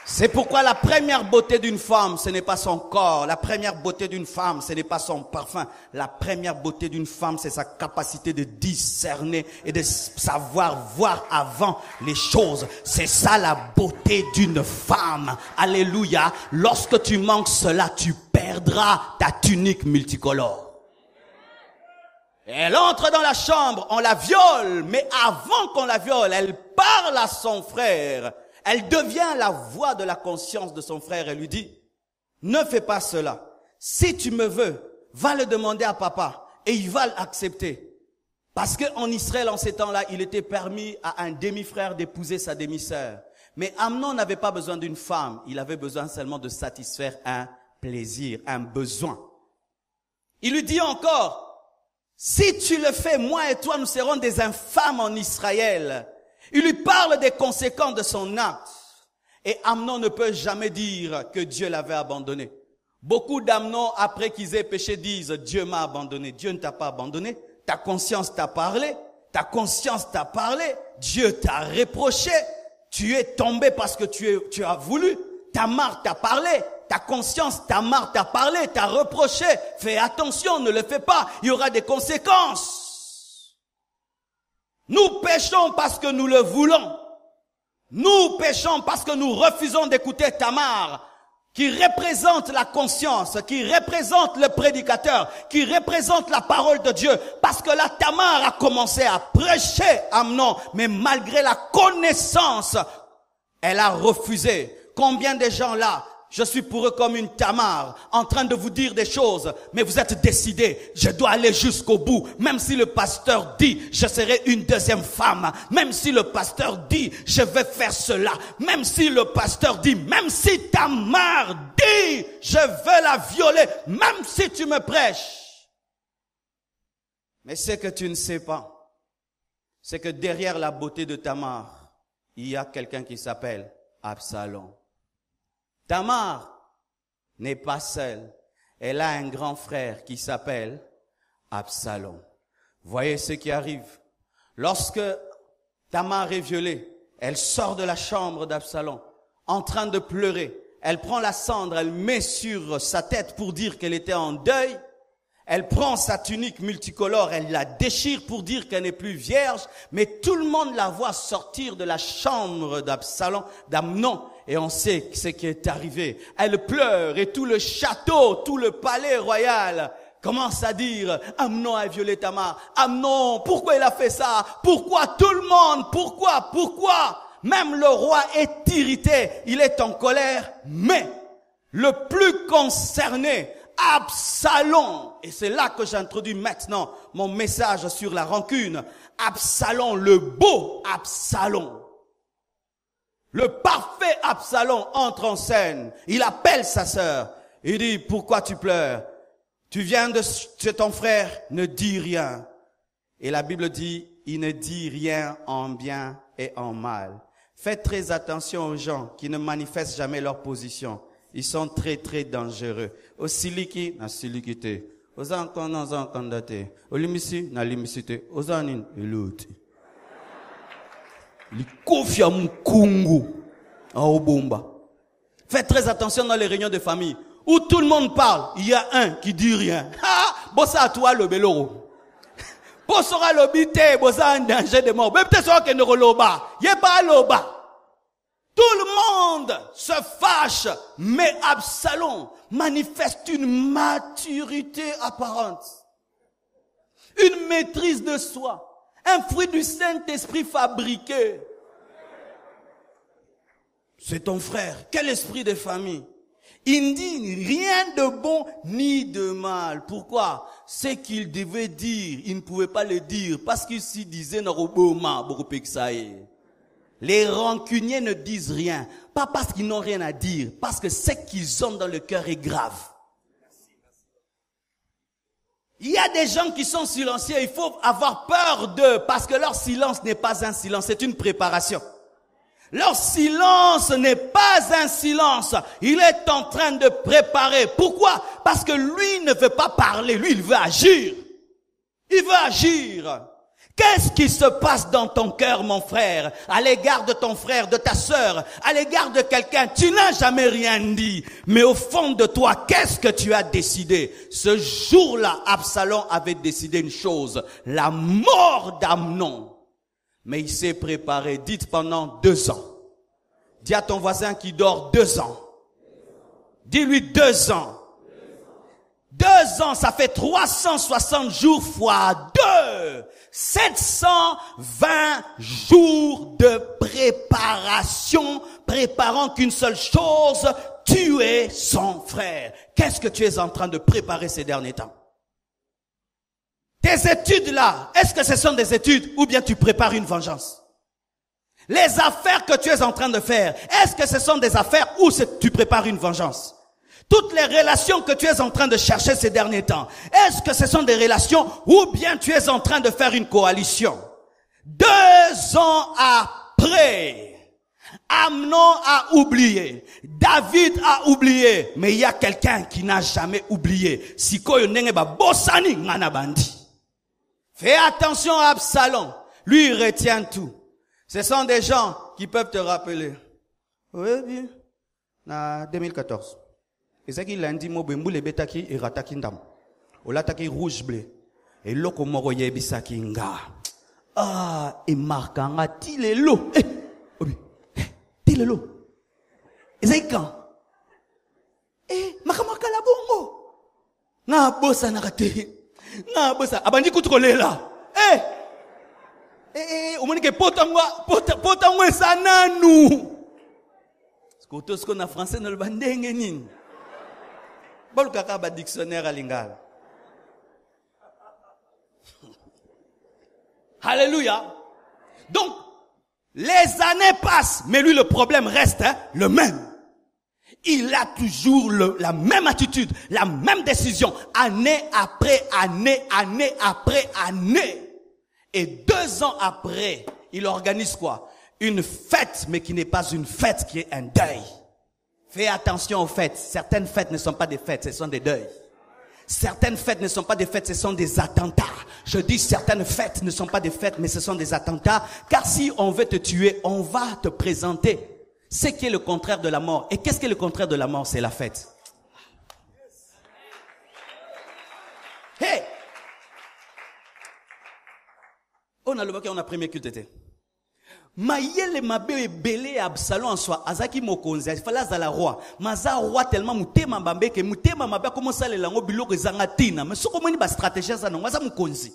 C'est pourquoi la première beauté d'une femme, ce n'est pas son corps. La première beauté d'une femme, ce n'est pas son parfum. La première beauté d'une femme, c'est sa capacité de discerner et de savoir voir avant les choses. C'est ça la beauté d'une femme. Alléluia. Lorsque tu manques cela, tu perdras ta tunique multicolore. Elle entre dans la chambre, on la viole, mais avant qu'on la viole, elle parle à son frère. Elle devient la voix de la conscience de son frère et lui dit, ne fais pas cela. Si tu me veux, va le demander à papa et il va l'accepter. Parce qu'en Israël, en ces temps-là, il était permis à un demi-frère d'épouser sa demi-sœur. Mais Amnon n'avait pas besoin d'une femme. Il avait besoin seulement de satisfaire un plaisir, un besoin. Il lui dit encore, si tu le fais, moi et toi, nous serons des infâmes en Israël. Il lui parle des conséquences de son acte. Et Amnon ne peut jamais dire que Dieu l'avait abandonné. Beaucoup d'Amnon, après qu'ils aient péché, disent « Dieu m'a abandonné ». Dieu ne t'a pas abandonné. Ta conscience t'a parlé. Ta conscience t'a parlé. Dieu t'a reproché. Tu es tombé parce que tu as voulu. Tamar t'a parlé. Ta conscience, Tamar t'a parlé, t'a reproché. Fais attention, ne le fais pas. Il y aura des conséquences. Nous péchons parce que nous le voulons. Nous péchons parce que nous refusons d'écouter Tamar, qui représente la conscience, qui représente le prédicateur, qui représente la parole de Dieu. Parce que la Tamar a commencé à prêcher Amnon, mais malgré la connaissance, elle a refusé. Combien de gens là, je suis pour eux comme une Tamar, en train de vous dire des choses, mais vous êtes décidés, je dois aller jusqu'au bout. Même si le pasteur dit, je serai une deuxième femme. Même si le pasteur dit, je vais faire cela. Même si le pasteur dit, même si Tamar dit, je veux la violer. Même si tu me prêches. Mais ce que tu ne sais pas, c'est que derrière la beauté de Tamar, il y a quelqu'un qui s'appelle Absalom. Tamar n'est pas seule. Elle a un grand frère qui s'appelle Absalom. Voyez ce qui arrive. Lorsque Tamar est violée, elle sort de la chambre d'Absalom en train de pleurer. Elle prend la cendre, elle met sur sa tête pour dire qu'elle était en deuil. Elle prend sa tunique multicolore, elle la déchire pour dire qu'elle n'est plus vierge. Mais tout le monde la voit sortir de la chambre d'Absalom, d'Amnon. Et on sait ce qui est arrivé. Elle pleure et tout le château, tout le palais royal commence à dire, Amnon a violé Tamar. Amnon, pourquoi il a fait ça? Pourquoi tout le monde? Pourquoi? Même le roi est irrité, il est en colère. Mais le plus concerné, Absalom. Et c'est là que j'introduis maintenant mon message sur la rancune. Absalom, le beau Absalom. Le parfait Absalom entre en scène. Il appelle sa sœur. Il dit, pourquoi tu pleures? Tu viens de chez ton frère, ne dis rien. Et la Bible dit, il ne dit rien en bien et en mal. Faites très attention aux gens qui ne manifestent jamais leur position. Ils sont très très dangereux. Au siliki, na silikité. Aux ankon, na zankandate. Au limisi, na limisité. Aux anin, iluti. Likofia mkungu. Aobomba. Faites très attention dans les réunions de famille. Où tout le monde parle, il y a un qui dit rien. Ah, bossa à toi le beloro. Bossa le bité, bossa un danger de mort. Même peut-être que ne reloba. Yé pas loba. Tout le monde se fâche, mais Absalom manifeste une maturité apparente. Une maîtrise de soi. Un fruit du Saint-Esprit fabriqué. C'est ton frère. Quel esprit de famille? Il ne dit rien de bon ni de mal. Pourquoi? Ce qu'il devait dire, il ne pouvait pas le dire. Parce qu'il s'y disait, les rancuniers ne disent rien. Pas parce qu'ils n'ont rien à dire. Parce que ce qu'ils ont dans le cœur est grave. Il y a des gens qui sont silencieux. Il faut avoir peur d'eux. Parce que leur silence n'est pas un silence. C'est une préparation. Leur silence n'est pas un silence. Il est en train de préparer. Pourquoi? Parce que lui ne veut pas parler. Lui, il veut agir. Il veut agir. Qu'est-ce qui se passe dans ton cœur, mon frère, à l'égard de ton frère, de ta sœur, à l'égard de quelqu'un? Tu n'as jamais rien dit. Mais au fond de toi, qu'est-ce que tu as décidé? Ce jour-là, Absalom avait décidé une chose. La mort d'Amnon. Mais il s'est préparé, dites pendant 2 ans. Dis à ton voisin qui dort 2 ans. Dis-lui 2 ans. 2 ans, ça fait 360 jours fois 2. 720 jours de préparation, préparant qu'une seule chose, tuer son frère. Qu'est-ce que tu es en train de préparer ces derniers temps? Tes études là, est-ce que ce sont des études ou bien tu prépares une vengeance? Les affaires que tu es en train de faire, est-ce que ce sont des affaires ou tu prépares une vengeance? Toutes les relations que tu es en train de chercher ces derniers temps, est-ce que ce sont des relations ou bien tu es en train de faire une coalition? 2 ans après, Amnon a oublié, David a oublié, mais il y a quelqu'un qui n'a jamais oublié. Sikoyo nenge ba bosani ngana bandi. Fais attention à Absalom. Lui, il retient tout. Ce sont des gens qui peuvent te rappeler. Oui, bien. En 2014. Et c'est qu'il a dit, moi, le betaki et rataki ndam. Ou l'ataki rouge bleu. Et l'oko moro yebisaki nga. Ah, et marquanga tilelo. Tilelo. Et c'est quand? Makamaka la bongo. Na bossa na kate. Na bossa abandi kutrolela. Omonike potangwa sananu. Skoto sko na français no bandenge nini. Bol kaka ba dictionnaire à lingala. Alléluia. Donc les années passent, mais lui le problème reste le même. Il a toujours la même attitude, la même décision, année après année, année après année. Et 2 ans après, il organise quoi? Une fête, mais qui n'est pas une fête, qui est un deuil. Fais attention aux fêtes. Certaines fêtes ne sont pas des fêtes, ce sont des deuils. Certaines fêtes ne sont pas des fêtes, ce sont des attentats. Je dis certaines fêtes ne sont pas des fêtes, mais ce sont des attentats. Car si on veut te tuer, on va te présenter ce qui est le contraire de la mort. Et qu'est-ce qui est le contraire de la mort? C'est la fête. Hey! On a le on a premier culte été. Mayele mabe belé Absalom en soi, azaki mokonzi, il fallait à la roi. Maza roi tellement mutema mbambe que mutema mabe commence à le lango biloko zanga tina. Mais ce comment ni ba stratégie ça non, maza mokonzi.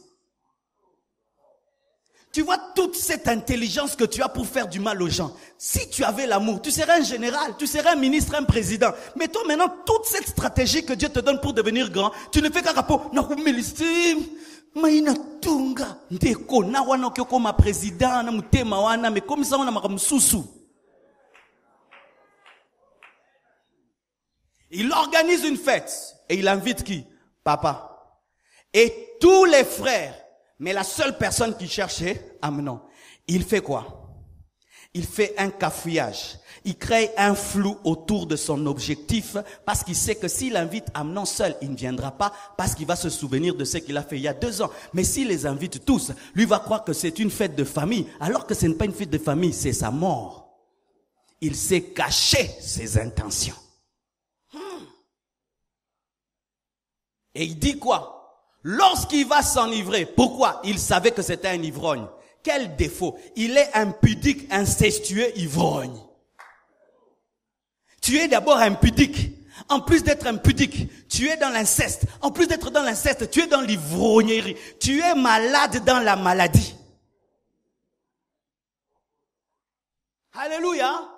Tu vois toute cette intelligence que tu as pour faire du mal aux gens. Si tu avais l'amour, tu serais un général, tu serais un ministre, un président. Mais toi maintenant, toute cette stratégie que Dieu te donne pour devenir grand, tu ne fais qu'un rapport. Maina tunga ndeko na wana kyoko ma président na mutema wana mais comme ça on a makamsusu. Il organise une fête et il invite qui? Papa. Et tous les frères. Mais la seule personne qui cherchait Amnon, il fait quoi? Il fait un cafouillage. Il crée un flou autour de son objectif parce qu'il sait que s'il invite Amnon seul, il ne viendra pas parce qu'il va se souvenir de ce qu'il a fait il y a 2 ans. Mais s'il les invite tous, lui va croire que c'est une fête de famille alors que ce n'est pas une fête de famille, c'est sa mort. Il sait cacher ses intentions. Et il dit quoi? Lorsqu'il va s'enivrer, pourquoi? Il savait que c'était un ivrogne. Quel défaut? Il est impudique, incestueux, ivrogne. Tu es d'abord impudique. En plus d'être impudique, tu es dans l'inceste. En plus d'être dans l'inceste, tu es dans l'ivrognerie. Tu es malade dans la maladie. Alléluia.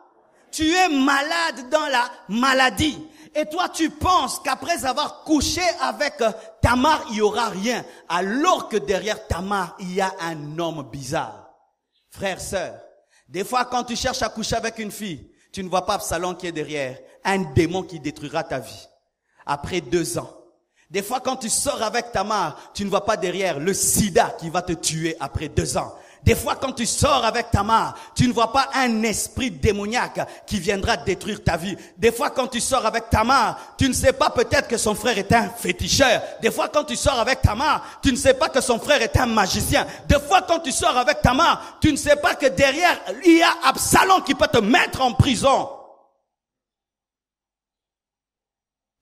Tu es malade dans la maladie. Et toi, tu penses qu'après avoir couché avec Tamar, il n'y aura rien. Alors que derrière Tamar, il y a un homme bizarre. Frère, sœur, des fois quand tu cherches à coucher avec une fille, tu ne vois pas Absalom qui est derrière. Un démon qui détruira ta vie. Après 2 ans. Des fois quand tu sors avec Tamar, tu ne vois pas derrière le sida qui va te tuer après 2 ans. Des fois, quand tu sors avec Tamar, tu ne vois pas un esprit démoniaque qui viendra détruire ta vie. Des fois, quand tu sors avec Tamar, tu ne sais pas peut-être que son frère est un féticheur. Des fois, quand tu sors avec Tamar, tu ne sais pas que son frère est un magicien. Des fois, quand tu sors avec Tamar, tu ne sais pas que derrière, il y a Absalom qui peut te mettre en prison.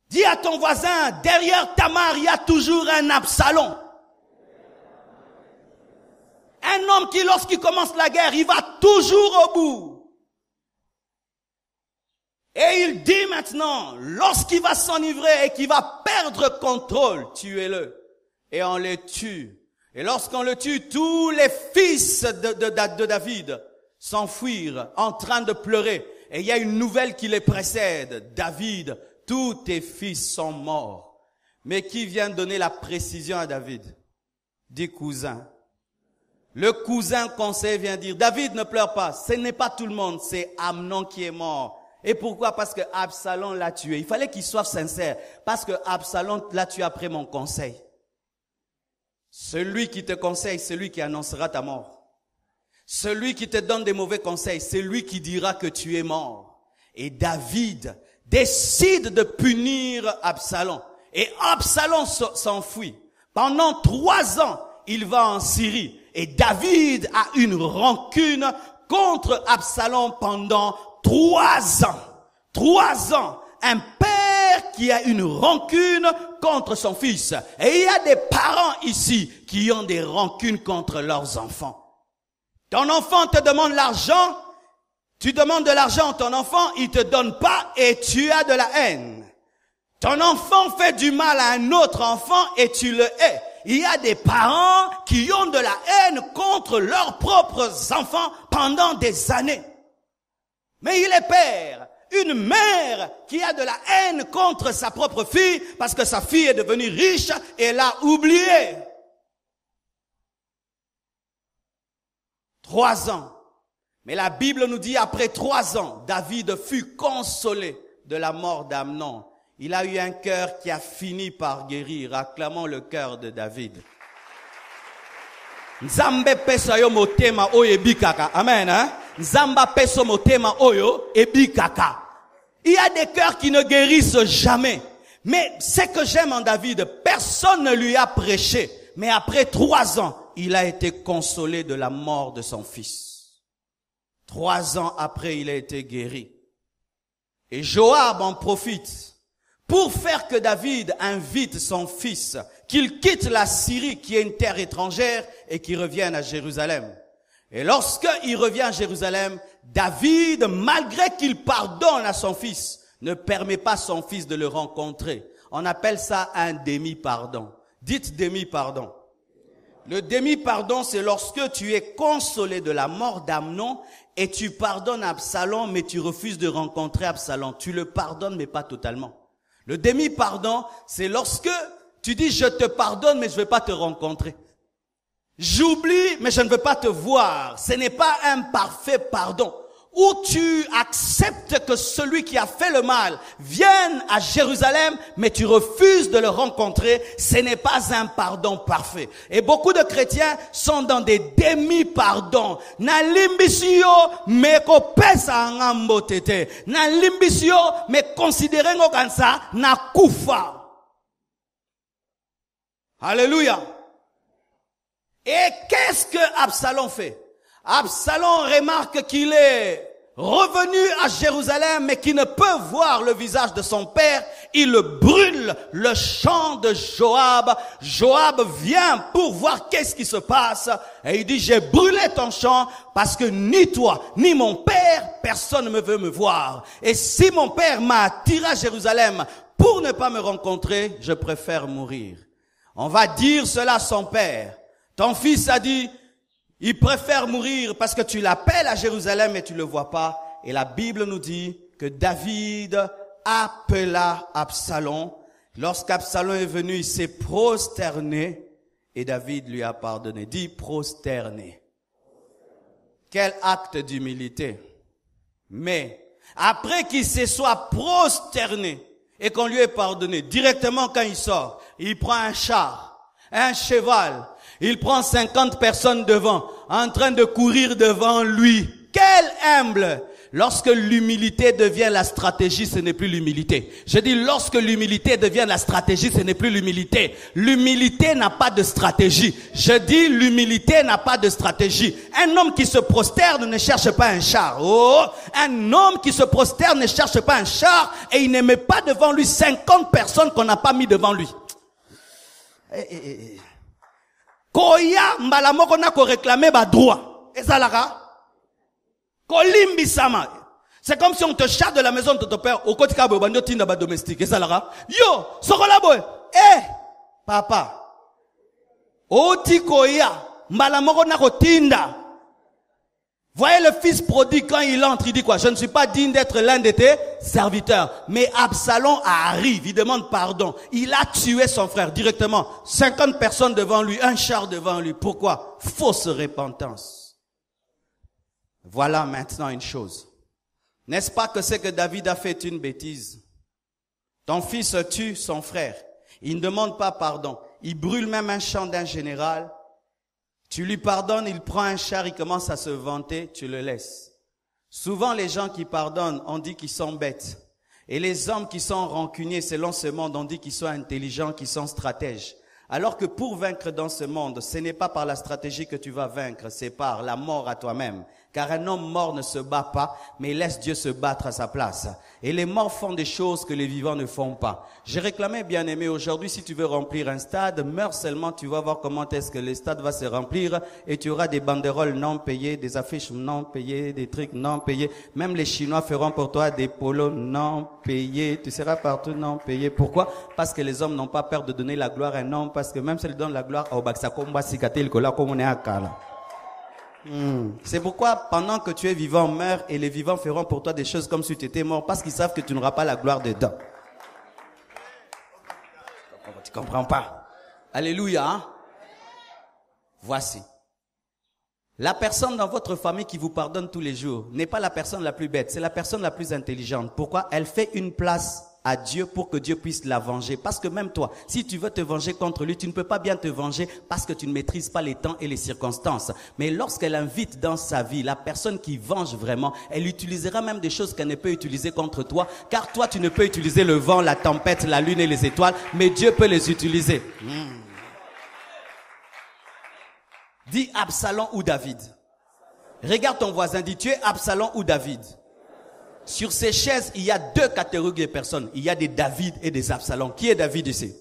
Dis à ton voisin, derrière Tamar, il y a toujours un Absalom. Un homme qui, lorsqu'il commence la guerre, il va toujours au bout. Et il dit maintenant, lorsqu'il va s'enivrer et qu'il va perdre contrôle, tuez-le. Et on le tue. Et lorsqu'on le tue, tous les fils de David s'enfuirent en train de pleurer. Et il y a une nouvelle qui les précède. David, tous tes fils sont morts. Mais qui vient donner la précision à David? Des cousins. Le cousin conseil vient dire, David ne pleure pas, ce n'est pas tout le monde, c'est Amnon qui est mort. Et pourquoi? Parce que Absalom l'a tué. Il fallait qu'il soit sincère, parce que Absalom l'a tué après mon conseil. Celui qui te conseille, c'est lui qui annoncera ta mort. Celui qui te donne des mauvais conseils, c'est lui qui dira que tu es mort. Et David décide de punir Absalom. Et Absalom s'enfuit. Pendant 3 ans, il va en Syrie. Et David a une rancune contre Absalom pendant 3 ans. 3 ans. Un père qui a une rancune contre son fils. Et il y a des parents ici qui ont des rancunes contre leurs enfants. Ton enfant te demande l'argent. Tu demandes de l'argent à ton enfant, il te donne pas et tu as de la haine. Ton enfant fait du mal à un autre enfant et tu le hais. Il y a des parents qui ont de la haine contre leurs propres enfants pendant des années. Mais il est père. Une mère qui a de la haine contre sa propre fille parce que sa fille est devenue riche et l'a oubliée. 3 ans. Mais la Bible nous dit après 3 ans, David fut consolé de la mort d'Amnon. Il a eu un cœur qui a fini par guérir. Acclamons le cœur de David. Nzambe pesa yo motema oyo ebikaka. Amen. Hein? Nzamba peso motema oyo ebikaka. Il y a des cœurs qui ne guérissent jamais. Mais ce que j'aime en David, personne ne lui a prêché. Mais après 3 ans, il a été consolé de la mort de son fils. 3 ans après, il a été guéri. Et Joab en profite pour faire que David invite son fils, qu'il quitte la Syrie, qui est une terre étrangère, et qu'il revienne à Jérusalem. Et lorsqu'il revient à Jérusalem, David, malgré qu'il pardonne à son fils, ne permet pas à son fils de le rencontrer. On appelle ça un demi-pardon. Dites demi-pardon. Le demi-pardon, c'est lorsque tu es consolé de la mort d'Amnon et tu pardonnes Absalom, mais tu refuses de rencontrer Absalom. Tu le pardonnes, mais pas totalement. Le demi-pardon, c'est lorsque tu dis, je te pardonne, mais je ne vais pas te rencontrer. J'oublie, mais je ne veux pas te voir. Ce n'est pas un parfait pardon. Où tu acceptes que celui qui a fait le mal vienne à Jérusalem, mais tu refuses de le rencontrer, ce n'est pas un pardon parfait. Et beaucoup de chrétiens sont dans des demi-pardons. Na limbisio me kopesa ngambo tete. Na limbisio me considéré ngokansa na kufa. Alléluia. Et qu'est-ce que Absalom fait? Absalom remarque qu'il est revenu à Jérusalem, mais qu'il ne peut voir le visage de son père. Il brûle le champ de Joab. Joab vient pour voir qu'est-ce qui se passe. Et il dit, j'ai brûlé ton champ parce que ni toi, ni mon père, personne ne veut me voir. Et si mon père m'a attiré à Jérusalem pour ne pas me rencontrer, je préfère mourir. On va dire cela à son père. Ton fils a dit, il préfère mourir parce que tu l'appelles à Jérusalem et tu le vois pas. Et la Bible nous dit que David appela Absalom. Lorsqu'Absalom est venu, il s'est prosterné et David lui a pardonné. Dis prosterné. Quel acte d'humilité. Mais après qu'il se soit prosterné et qu'on lui ait pardonné, directement quand il sort, il prend un char, un cheval. Il prend 50 personnes devant, en train de courir devant lui. Quel humble! Lorsque l'humilité devient la stratégie, ce n'est plus l'humilité. Je dis, lorsque l'humilité devient la stratégie, ce n'est plus l'humilité. L'humilité n'a pas de stratégie. Je dis, l'humilité n'a pas de stratégie. Un homme qui se prosterne ne cherche pas un char. Oh! Un homme qui se prosterne ne cherche pas un char et il ne met pas devant lui 50 personnes qu'on n'a pas mis devant lui. Koya mbala moko na ko réclamer ba droit. Ezalaka. Kolimbi sama. C'est comme si on te chasse de la maison de ton père au côté ka bando tinda ba domestique. Ezalaka. Yo, sokola boy. Papa. Oti koya mbala moko na ko tinda. Voyez le fils prodigue quand il entre, il dit quoi? Je ne suis pas digne d'être l'un de tes serviteurs. Mais Absalom arrive, il demande pardon. Il a tué son frère directement. 50 personnes devant lui, un char devant lui. Pourquoi? Fausse repentance. Voilà maintenant une chose. N'est-ce pas que ce que David a fait est une bêtise? Ton fils tue son frère. Il ne demande pas pardon. Il brûle même un champ d'un général. Tu lui pardonnes, il prend un char, il commence à se vanter, tu le laisses. Souvent, les gens qui pardonnent, on dit qu'ils sont bêtes. Et les hommes qui sont rancuniers, selon ce monde, on dit qu'ils sont intelligents, qu'ils sont stratèges. Alors que pour vaincre dans ce monde, ce n'est pas par la stratégie que tu vas vaincre, c'est par la mort à toi-même. Car un homme mort ne se bat pas, mais laisse Dieu se battre à sa place. Et les morts font des choses que les vivants ne font pas. J'ai réclamé, bien-aimé, aujourd'hui, si tu veux remplir un stade, meurs seulement, tu vas voir comment est-ce que le stade va se remplir et tu auras des banderoles non payées, des affiches non payées, des trucs non payés. Même les Chinois feront pour toi des polos non payés. Tu seras partout non payé. Pourquoi? Parce que les hommes n'ont pas peur de donner la gloire à un homme, parce que même s'ils donnent la gloire au Baksakomba Sikate, comme on est à Kala. C'est pourquoi pendant que tu es vivant, meurs et les vivants feront pour toi des choses comme si tu étais mort parce qu'ils savent que tu n'auras pas la gloire dedans. Tu comprends pas? Alléluia. Hein? Voici. La personne dans votre famille qui vous pardonne tous les jours n'est pas la personne la plus bête, c'est la personne la plus intelligente. Pourquoi? Elle fait une place à Dieu pour que Dieu puisse la venger. Parce que même toi, si tu veux te venger contre lui, tu ne peux pas bien te venger parce que tu ne maîtrises pas les temps et les circonstances. Mais lorsqu'elle invite dans sa vie la personne qui venge vraiment, elle utilisera même des choses qu'elle ne peut utiliser contre toi. Car toi, tu ne peux utiliser le vent, la tempête, la lune et les étoiles, mais Dieu peut les utiliser. Dis Absalom ou David. Regarde ton voisin, dis tu es Absalom ou David. Sur ces chaises, il y a deux catégories de personnes. Il y a des David et des Absalom. Qui est David ici?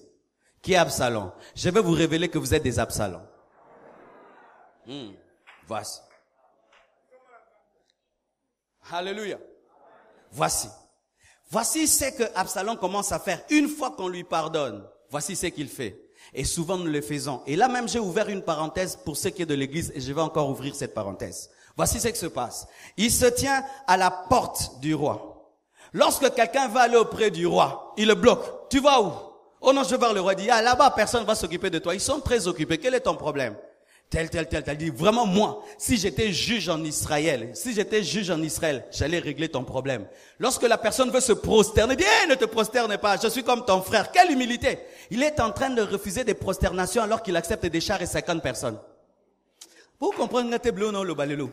Qui est Absalom? Je vais vous révéler que vous êtes des Absalom. Voici. Alléluia. Voici. Voici ce que Absalom commence à faire. Une fois qu'on lui pardonne, voici ce qu'il fait. Et souvent nous le faisons. Et là même j'ai ouvert une parenthèse pour ce qui est de l'église et je vais encore ouvrir cette parenthèse. Voici ce qui se passe. Il se tient à la porte du roi. Lorsque quelqu'un va aller auprès du roi, il le bloque. Tu vas où? Oh non, je vais voir le roi. Il dit, ah là-bas personne va s'occuper de toi. Ils sont très occupés. Quel est ton problème? Tel. Il dit, vraiment moi, si j'étais juge en Israël, j'allais régler ton problème. Lorsque la personne veut se prosterner, il dit, ne te prosterne pas, je suis comme ton frère. Quelle humilité! Il est en train de refuser des prosternations alors qu'il accepte des chars et 50 personnes. Pour comprendre, le balélo.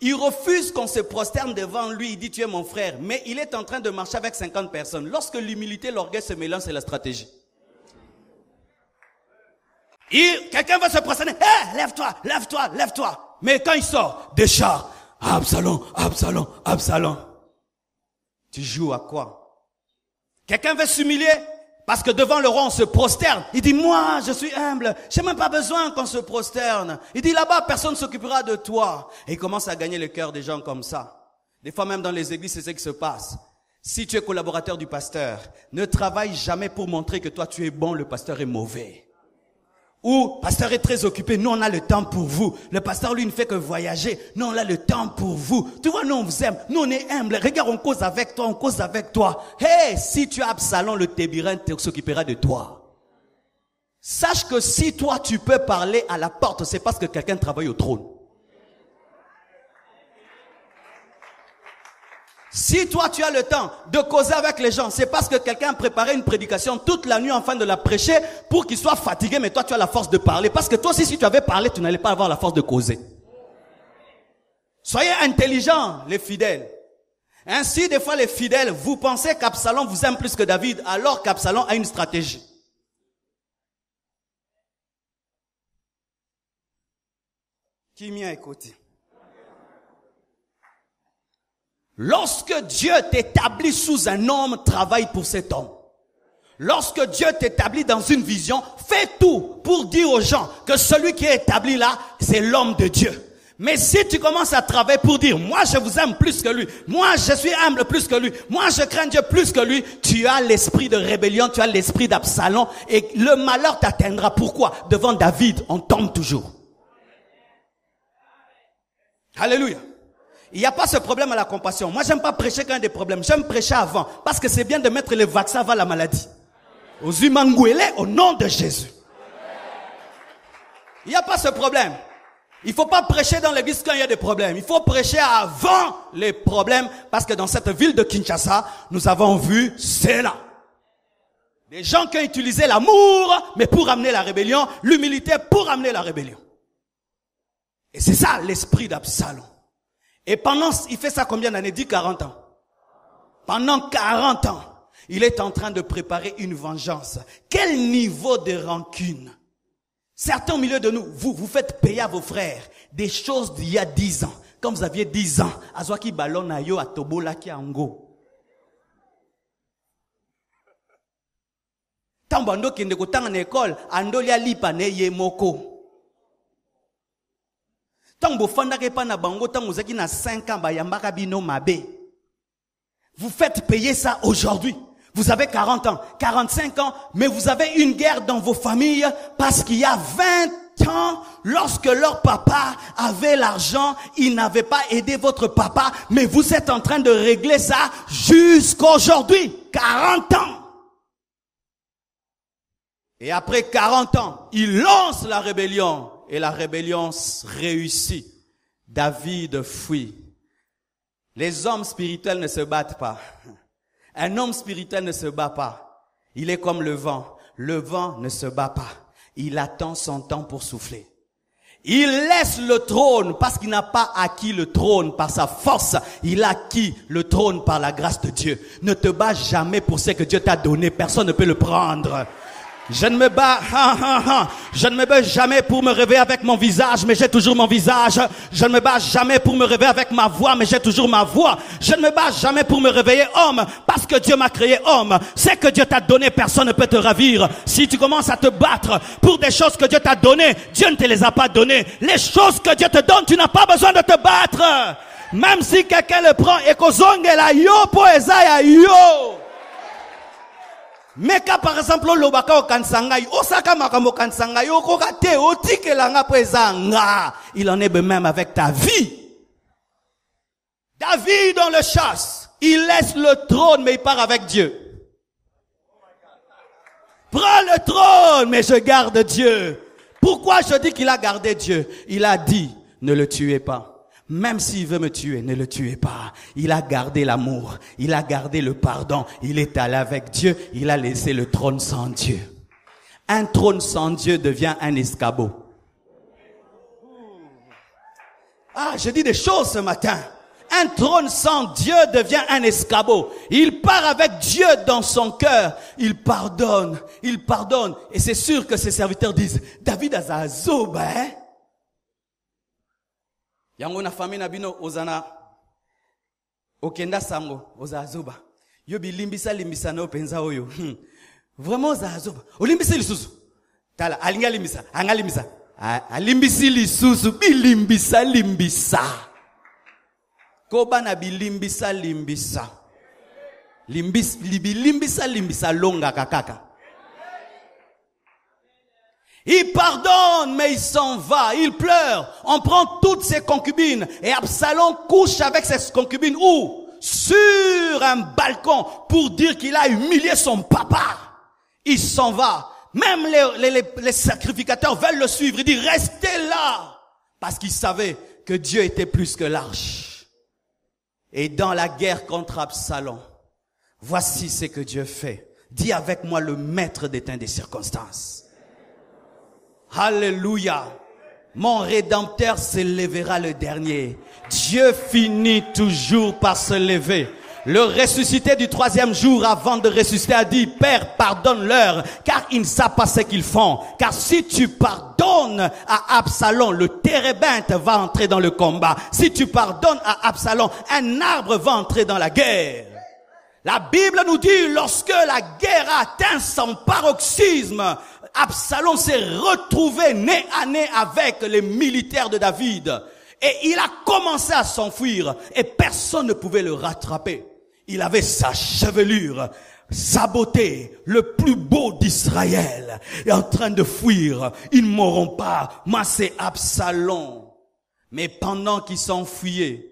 Il refuse qu'on se prosterne devant lui, il dit, tu es mon frère, mais il est en train de marcher avec 50 personnes. Lorsque l'humilité et l'orgueil se mélangent, c'est la stratégie. Quelqu'un va se prosterner. Hey, lève-toi. Mais quand il sort, des chars. Absalom. Tu joues à quoi? Quelqu'un veut s'humilier parce que devant le roi on se prosterne. Il dit, moi je suis humble. J'ai même pas besoin qu'on se prosterne. Il dit, là-bas personne ne s'occupera de toi. Et il commence à gagner le cœur des gens comme ça. Des fois même dans les églises, c'est ce qui se passe. Si tu es collaborateur du pasteur, ne travaille jamais pour montrer que toi tu es bon, le pasteur est mauvais. Ou, pasteur est très occupé, nous on a le temps pour vous. Le pasteur lui ne fait que voyager, nous on a le temps pour vous. Tu vois, nous on vous aime, nous on est humble. Regarde, on cause avec toi. Hey, si tu as Absalom, le Tébérin s'occupera de toi. Sache que si toi tu peux parler à la porte, c'est parce que quelqu'un travaille au trône. Si toi tu as le temps de causer avec les gens, c'est parce que quelqu'un a préparé une prédication toute la nuit afin de la prêcher pour qu'il soit fatigué, mais toi tu as la force de parler. Parce que toi aussi si tu avais parlé, tu n'allais pas avoir la force de causer. Soyez intelligents les fidèles. Ainsi des fois les fidèles, vous pensez qu'Absalom vous aime plus que David, alors qu'Absalom a une stratégie. Qui m'y a écouté? Lorsque Dieu t'établit sous un homme, travaille pour cet homme. Lorsque Dieu t'établit dans une vision, fais tout pour dire aux gens que celui qui est établi là, c'est l'homme de Dieu. Mais si tu commences à travailler pour dire, moi je vous aime plus que lui, moi je suis humble plus que lui, moi je crains Dieu plus que lui, tu as l'esprit de rébellion, tu as l'esprit d'Absalom et le malheur t'atteindra. Pourquoi? Devant David, on tombe toujours. Alléluia. Il n'y a pas ce problème à la compassion. Moi, j'aime pas prêcher quand il y a des problèmes. J'aime prêcher avant. Parce que c'est bien de mettre les vaccins avant la maladie. Aux Umangouélé, au nom de Jésus. Il n'y a pas ce problème. Il faut pas prêcher dans l'église quand il y a des problèmes. Il faut prêcher avant les problèmes. Parce que dans cette ville de Kinshasa, nous avons vu cela. Des gens qui ont utilisé l'amour, mais pour amener la rébellion. L'humilité pour amener la rébellion. Et c'est ça l'esprit d'Absalom. Et pendant, il fait ça combien d'années? Dit 40 ans. Pendant 40 ans, il est en train de préparer une vengeance. Quel niveau de rancune? Certains au milieu de nous, vous faites payer à vos frères des choses d'il y a 10 ans. Quand vous aviez 10 ans, Azwaki Ballon na yo a Tobola ki ango. Tambando kende ko tanga na école, andolia lipa ne ye moko. Vous faites payer ça aujourd'hui. Vous avez 40 ans, 45 ans, mais vous avez une guerre dans vos familles parce qu'il y a 20 ans, lorsque leur papa avait l'argent, ils n'avaient pas aidé votre papa, mais vous êtes en train de régler ça jusqu'aujourd'hui. 40 ans. Et après 40 ans, ils lancent la rébellion. Et la rébellion réussit. David fuit. Les hommes spirituels ne se battent pas. Un homme spirituel ne se bat pas. Il est comme le vent. Le vent ne se bat pas. Il attend son temps pour souffler. Il laisse le trône parce qu'il n'a pas acquis le trône par sa force. Il a acquis le trône par la grâce de Dieu. Ne te bats jamais pour ce que Dieu t'a donné. Personne ne peut le prendre. Je ne me bats, je ne me bats jamais pour me réveiller avec mon visage, mais j'ai toujours mon visage. Je ne me bats jamais pour me réveiller avec ma voix, mais j'ai toujours ma voix. Je ne me bats jamais pour me réveiller homme, parce que Dieu m'a créé homme. C'est que Dieu t'a donné, personne ne peut te ravir. Si tu commences à te battre pour des choses que Dieu t'a données, Dieu ne te les a pas données. Les choses que Dieu te donne, tu n'as pas besoin de te battre. Même si quelqu'un le prend et kozonge la yo po ezaya yo. Mais quand par exemple lobaka o kansangai, osaka makambo kansangai, okokate otikelanga prezanga, il en est de même avec ta vie. David on le chasse, il laisse le trône mais il part avec Dieu. Prends le trône mais je garde Dieu. Pourquoi je dis qu'il a gardé Dieu? Il a dit, ne le tuez pas. Même s'il veut me tuer, ne le tuez pas. Il a gardé l'amour, il a gardé le pardon, il est allé avec Dieu, il a laissé le trône sans Dieu. Un trône sans Dieu devient un escabeau. Ah, je dis des choses ce matin. Un trône sans Dieu devient un escabeau. Il part avec Dieu dans son cœur. Il pardonne. Et c'est sûr que ses serviteurs disent, David a zazoba, hein? Yango na famille na bino ozana okenda sango ozazoba. Yo bilimbisa na openza oyo. Vraiment ozazoba. Olimbisa lisusu. Tala alinga limbisa, anga limbisa. Alimbisi lisusu bilimbisa. Koba na bilimbisa. Limbisa longa kakaka. Il pardonne, mais il s'en va, il pleure. On prend toutes ses concubines et Absalom couche avec ses concubines où? Sur un balcon pour dire qu'il a humilié son papa. Il s'en va. Même les sacrificateurs veulent le suivre. Il dit restez là. Parce qu'il savait que Dieu était plus que l'arche. Et dans la guerre contre Absalom, voici ce que Dieu fait. Dis avec moi le maître des temps des circonstances. Alléluia. Mon Rédempteur se lèvera le dernier. Dieu finit toujours par se lever. Le ressuscité du 3e jour avant de ressusciter a dit, Père, pardonne-leur, car ils ne savent pas ce qu'ils font. Car si tu pardonnes à Absalom, le térébinthe va entrer dans le combat. Si tu pardonnes à Absalom, un arbre va entrer dans la guerre. La Bible nous dit, lorsque la guerre a atteint son paroxysme, Absalom s'est retrouvé nez à nez avec les militaires de David. Et il a commencé à s'enfuir et personne ne pouvait le rattraper. Il avait sa chevelure, sa beauté, le plus beau d'Israël, est en train de fuir. Ils ne mourront pas. Moi, c'est Absalom. Mais pendant qu'il s'enfuyait,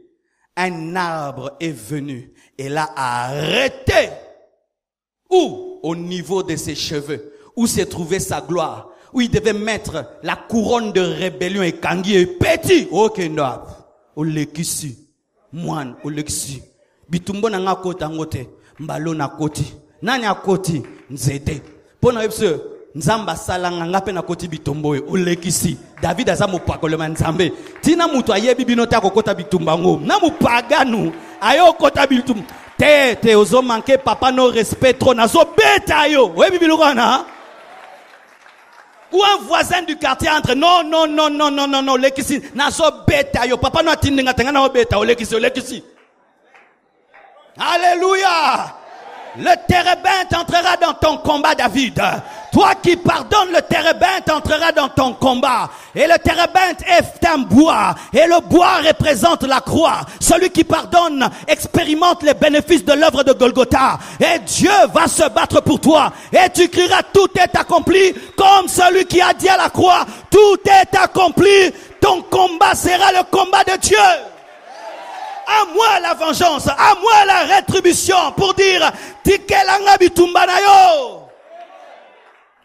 un arbre est venu et l'a arrêté. Où? Au niveau de ses cheveux. Où s'est trouvée sa gloire, où il devait mettre la couronne de rébellion et kangi et petit. Ok, non. Olekisi. Moine, olekisi. Bitumbo na nga kota ngote. Mbalo na koti. Nani a koti? Nzete. Pona epse. Nzamba salanga ngape na koti bitumbo. Olekisi. David aza mupakolo nzambe. Tina mutu ayebi binota kokota bitumba ngo. Na mupaganu. Ayo kota bitumba. Te ozo manke papa no respect trop. Nazo beta yo. Oui, bibilukana. Ou un voisin du quartier entre non, lekisi naso beta yo papa no atindinga tanga na beta o lekisi. Alléluia. Le térébinthe entrera dans ton combat, David. Toi qui pardonnes, le térébinthe entrera dans ton combat. Et le térébinthe est un bois. Et le bois représente la croix. Celui qui pardonne expérimente les bénéfices de l'œuvre de Golgotha. Et Dieu va se battre pour toi. Et tu crieras, tout est accompli. Comme celui qui a dit à la croix, tout est accompli. Ton combat sera le combat de Dieu. À moi la vengeance, à moi la rétribution, pour dire, Tikelanga bitumbanayo.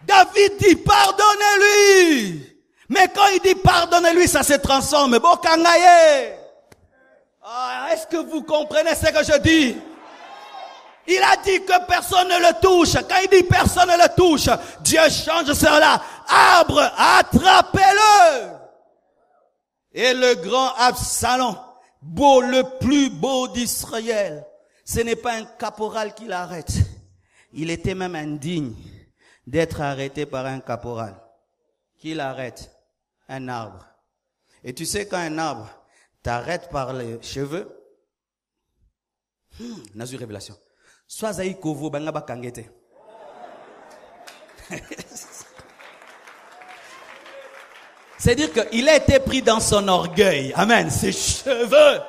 David dit, pardonnez-lui. Mais quand il dit pardonnez-lui, ça se transforme. Bokangaye. Est-ce que vous comprenez ce que je dis? Il a dit que personne ne le touche. Quand il dit personne ne le touche, Dieu change cela. Arbre, attrapez-le. Et le grand Absalom, beau, le plus beau d'Israël. Ce n'est pas un caporal qui l'arrête. Il était même indigne d'être arrêté par un caporal. Qui l'arrête? Un arbre. Et tu sais quand un arbre t'arrête par les cheveux, n'a eu révélation. Sois aïkovo bangaba kangete. C'est-à-dire qu'il a été pris dans son orgueil. Amen. Ses cheveux.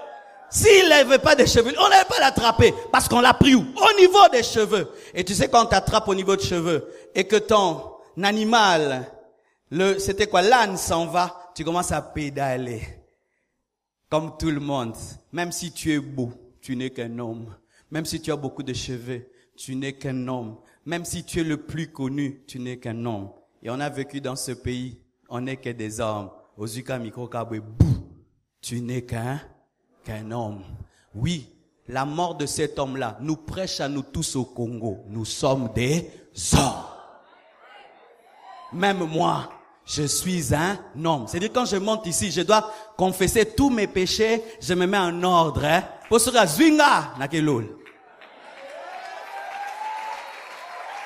S'il n'avait pas de cheveux, on n'allait pas l'attraper parce qu'on l'a pris où? Au niveau des cheveux. Et tu sais, quand on t'attrape au niveau des cheveux et que ton animal, c'était quoi, l'âne s'en va, tu commences à pédaler. Comme tout le monde. Même si tu es beau, tu n'es qu'un homme. Même si tu as beaucoup de cheveux, tu n'es qu'un homme. Même si tu es le plus connu, tu n'es qu'un homme. Et on a vécu dans ce pays, on n'est que des hommes. Ozuka Mikro Kabwe, bouh, tu n'es qu'un homme. Oui, la mort de cet homme-là nous prêche à nous tous au Congo. Nous sommes des hommes. Même moi, je suis un homme. C'est-à-dire quand je monte ici, je dois confesser tous mes péchés, je me mets en ordre. Pour ce cas, zwinga, nakelol.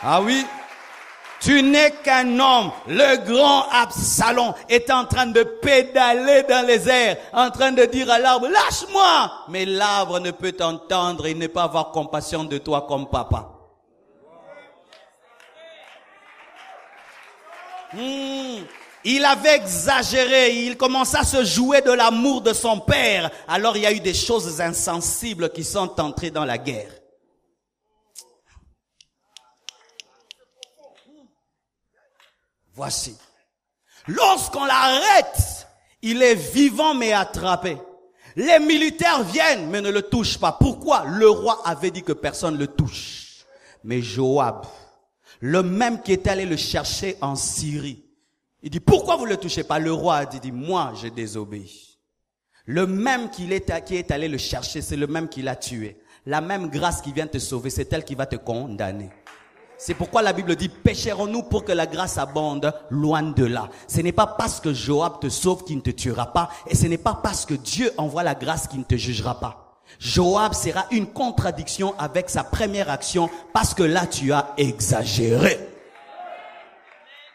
Ah oui, tu n'es qu'un homme. Le grand Absalom est en train de pédaler dans les airs, en train de dire à l'arbre, lâche-moi. Mais l'arbre ne peut t'entendre et ne pas avoir compassion de toi comme papa. Il avait exagéré, il commençait à se jouer de l'amour de son père. Alors il y a eu des choses insensibles qui sont entrées dans la guerre. Voici. Lorsqu'on l'arrête, il est vivant mais attrapé. Les militaires viennent mais ne le touchent pas. Pourquoi? Le roi avait dit que personne ne le touche. Mais Joab, le même qui est allé le chercher en Syrie, il dit, pourquoi vous ne le touchez pas? Le roi a dit, moi, j'ai désobéi. Le même qui est allé le chercher, c'est le même qui l'a tué. La même grâce qui vient te sauver, c'est elle qui va te condamner. C'est pourquoi la Bible dit, pécherons-nous pour que la grâce abonde loin de là. Ce n'est pas parce que Joab te sauve qu'il ne te tuera pas. Et ce n'est pas parce que Dieu envoie la grâce qu'il ne te jugera pas. Joab sera une contradiction avec sa première action parce que là, tu as exagéré.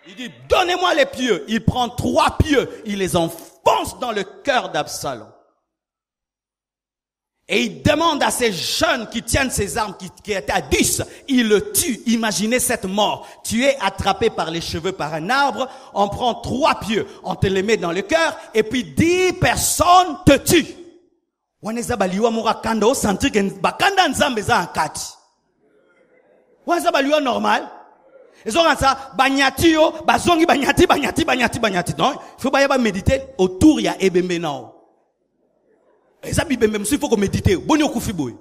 Il dit, donnez-moi les pieux. Il prend 3 pieux. Il les enfonce dans le cœur d'Absalom. Et il demande à ces jeunes qui tiennent ces armes, qui étaient à 10, il le tue. Imaginez cette mort. Tu es attrapé par les cheveux par un arbre, on prend 3 pieux, on te les met dans le cœur, et puis 10 personnes te tuent. Waneza baliwa murakanda osanti ke bakanda nzambe za ankati. Waneza baliwa normal. Ils ont ça banyati yo, bazongi banyati. Non, il faut pas méditer autour il y a ebembe nao. Et ça bibembe il faut qu'on méditer. Boni okufi boy.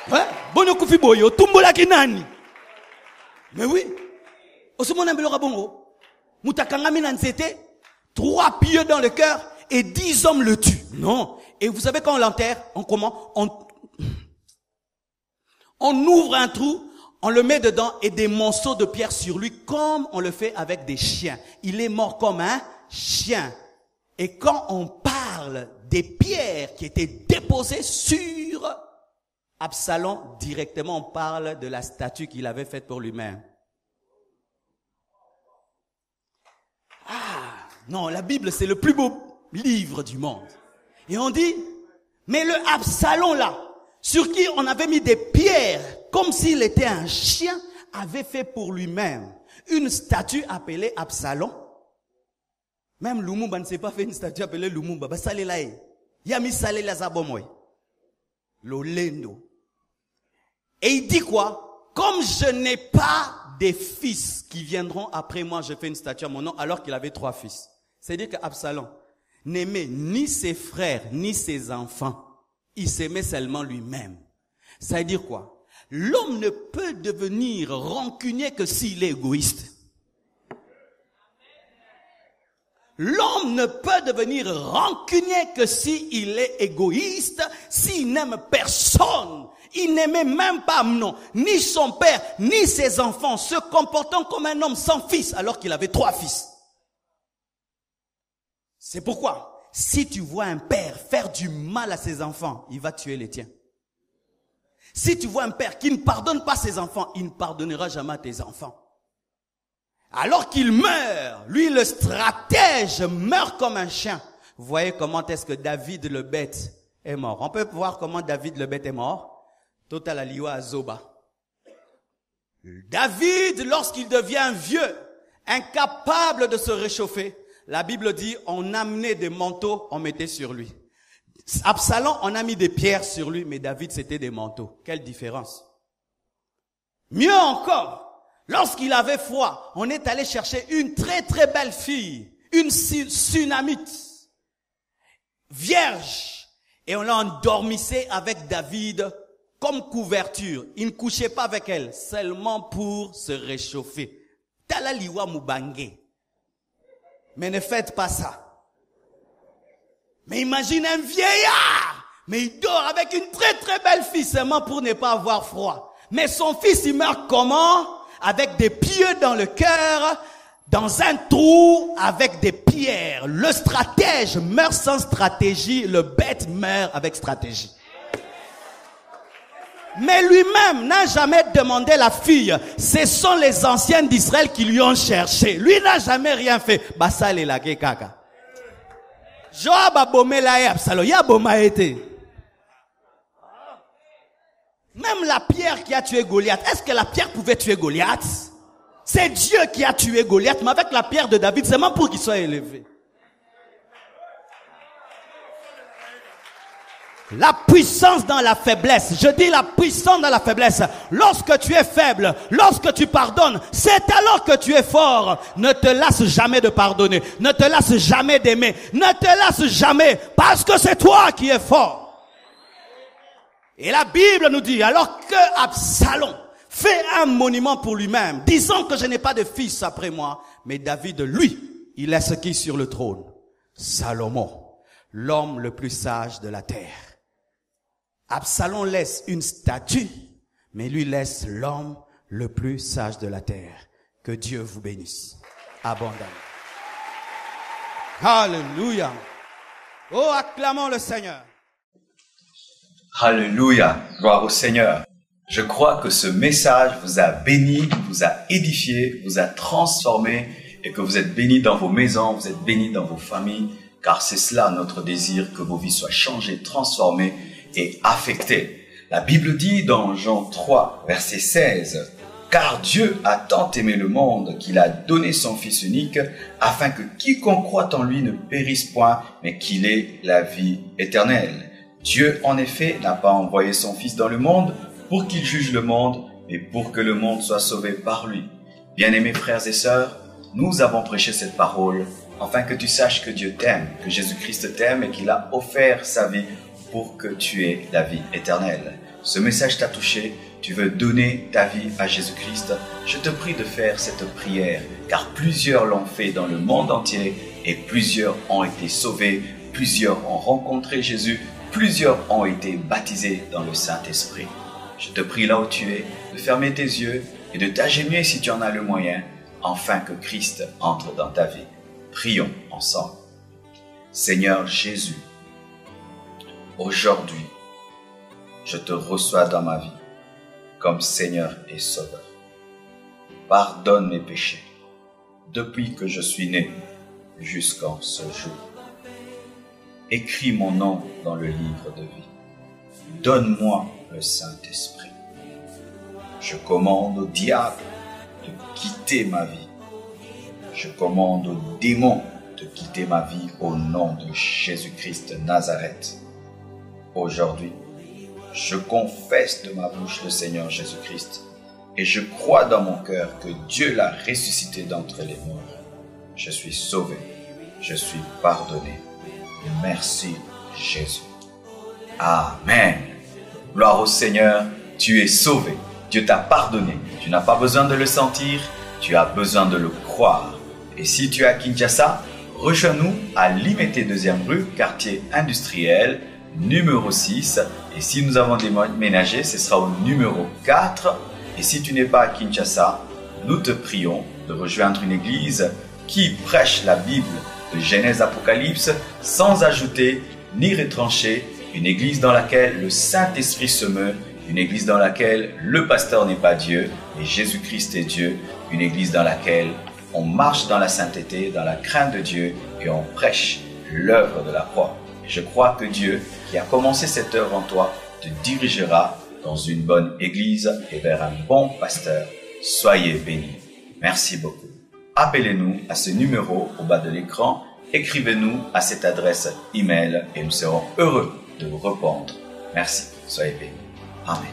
Ouais, boni okufi boy, otumbola kinani. Mais oui. Osomona mbelora bongo. Mutakangami na nzete, 3 pieux dans le cœur et 10 hommes le tuent. Non. Et vous savez quand on l'enterre, on ouvre un trou, on le met dedans et des monceaux de pierre sur lui comme on le fait avec des chiens. Il est mort comme un chien. Et quand on parle des pierres qui étaient déposées sur Absalom, directement on parle de la statue qu'il avait faite pour lui-même. Ah, non, la Bible c'est le plus beau livre du monde. Et on dit, mais le Absalom là, sur qui on avait mis des pierres, comme s'il était un chien, avait fait pour lui-même une statue appelée Absalom. Même Lumumba ne s'est pas fait une statue appelée Lumumba. Bah, salé là, yami salé la zabomoy. Lolendo. Et il dit quoi? Comme je n'ai pas des fils qui viendront après moi, je fais une statue à mon nom, alors qu'il avait 3 fils. C'est-à-dire qu'Absalom n'aimait ni ses frères, ni ses enfants. Il s'aimait seulement lui-même. Ça veut dire quoi? L'homme ne peut devenir rancunier que s'il est égoïste. L'homme ne peut devenir rancunier que s'il est égoïste, s'il n'aime personne. Il n'aimait même pas, non, ni son père, ni ses enfants, se comportant comme un homme sans fils, alors qu'il avait 3 fils. C'est pourquoi, si tu vois un père faire du mal à ses enfants, il va tuer les tiens. Si tu vois un père qui ne pardonne pas ses enfants, il ne pardonnera jamais à tes enfants. Alors qu'il meurt, lui le stratège meurt comme un chien. Vous voyez comment est-ce que David le bête est mort. On peut voir comment David le bête est mort. Total aliwa azoba. David, lorsqu'il devient vieux, incapable de se réchauffer, La Bible dit, on amenait des manteaux, on mettait sur lui. Absalom, on a mis des pierres sur lui, mais David, c'était des manteaux. Quelle différence? Mieux encore, lorsqu'il avait froid, on est allé chercher une très très belle fille, une Sunamite, vierge, et on l'a endormissée avec David comme couverture. Il ne couchait pas avec elle, seulement pour se réchauffer. Talaliwa Mubange. Mais ne faites pas ça. Mais imagine un vieillard, mais il dort avec une très très belle fille seulement pour ne pas avoir froid. Mais son fils, il meurt comment? Avec des pieux dans le cœur, dans un trou avec des pierres. Le stratège meurt sans stratégie, le bête meurt avec stratégie. Mais lui-même n'a jamais demandé la fille. Ce sont les anciens d'Israël qui lui ont cherché. Lui n'a jamais rien fait. Basal et la kaka. Joab a bombé la Absalom. Ya boma été. Même la pierre qui a tué Goliath. Est-ce que la pierre pouvait tuer Goliath? C'est Dieu qui a tué Goliath. Mais avec la pierre de David, c'est même pour qu'il soit élevé. La puissance dans la faiblesse. Je dis la puissance dans la faiblesse. Lorsque tu es faible, lorsque tu pardonnes, c'est alors que tu es fort. Ne te lasse jamais de pardonner. Ne te lasse jamais d'aimer. Ne te lasse jamais parce que c'est toi qui es fort. Et la Bible nous dit, alors que Absalom fait un monument pour lui-même, disant que je n'ai pas de fils après moi, mais David, lui, il laisse qui sur le trône? Salomon, l'homme le plus sage de la terre. Absalom laisse une statue, mais lui laisse l'homme le plus sage de la terre. Que Dieu vous bénisse abondamment. Alléluia. Oh, acclamons le Seigneur. Alléluia. Gloire au Seigneur. Je crois que ce message vous a béni, vous a édifié, vous a transformé et que vous êtes bénis dans vos maisons, vous êtes bénis dans vos familles, car c'est cela notre désir, que vos vies soient changées, transformées et affectées. La Bible dit dans Jean 3, verset 16, « Car Dieu a tant aimé le monde qu'il a donné son Fils unique, afin que quiconque croit en lui ne périsse point, mais qu'il ait la vie éternelle. Dieu, en effet, n'a pas envoyé son Fils dans le monde pour qu'il juge le monde, mais pour que le monde soit sauvé par lui. » Bien-aimés frères et sœurs, nous avons prêché cette parole, afin que tu saches que Dieu t'aime, que Jésus-Christ t'aime et qu'il a offert sa vie pour que tu aies la vie éternelle. Ce message t'a touché, tu veux donner ta vie à Jésus-Christ, je te prie de faire cette prière, car plusieurs l'ont fait dans le monde entier et plusieurs ont été sauvés, plusieurs ont rencontré Jésus, plusieurs ont été baptisés dans le Saint-Esprit. Je te prie là où tu es, de fermer tes yeux et de t'agenouiller si tu en as le moyen, afin que Christ entre dans ta vie. Prions ensemble. Seigneur Jésus, aujourd'hui, je te reçois dans ma vie comme Seigneur et Sauveur. Pardonne mes péchés depuis que je suis né jusqu'en ce jour. Écris mon nom dans le livre de vie. Donne-moi le Saint-Esprit. Je commande au diable de quitter ma vie. Je commande aux démons de quitter ma vie au nom de Jésus-Christ de Nazareth. Aujourd'hui, je confesse de ma bouche le Seigneur Jésus-Christ et je crois dans mon cœur que Dieu l'a ressuscité d'entre les morts. Je suis sauvé, je suis pardonné. Merci Jésus. Amen. Gloire au Seigneur, tu es sauvé. Dieu t'a pardonné. Tu n'as pas besoin de le sentir, tu as besoin de le croire. Et si tu es à Kinshasa, rejoins-nous à Limete 2e rue, quartier industriel, numéro 6. Et si nous avons déménagé, ce sera au numéro 4. Et si tu n'es pas à Kinshasa, nous te prions de rejoindre une église qui prêche la Bible de Genèse Apocalypse sans ajouter ni retrancher, une église dans laquelle le Saint-Esprit se meut, une église dans laquelle le pasteur n'est pas Dieu et Jésus-Christ est Dieu, une église dans laquelle on marche dans la sainteté, dans la crainte de Dieu et on prêche l'œuvre de la croix. Et je crois que Dieu, qui a commencé cette œuvre en toi, te dirigera dans une bonne église et vers un bon pasteur. Soyez bénis. Merci beaucoup. appelez-nous à ce numéro au bas de l'écran, écrivez-nous à cette adresse email et nous serons heureux de vous répondre. Merci, soyez bénis. Amen.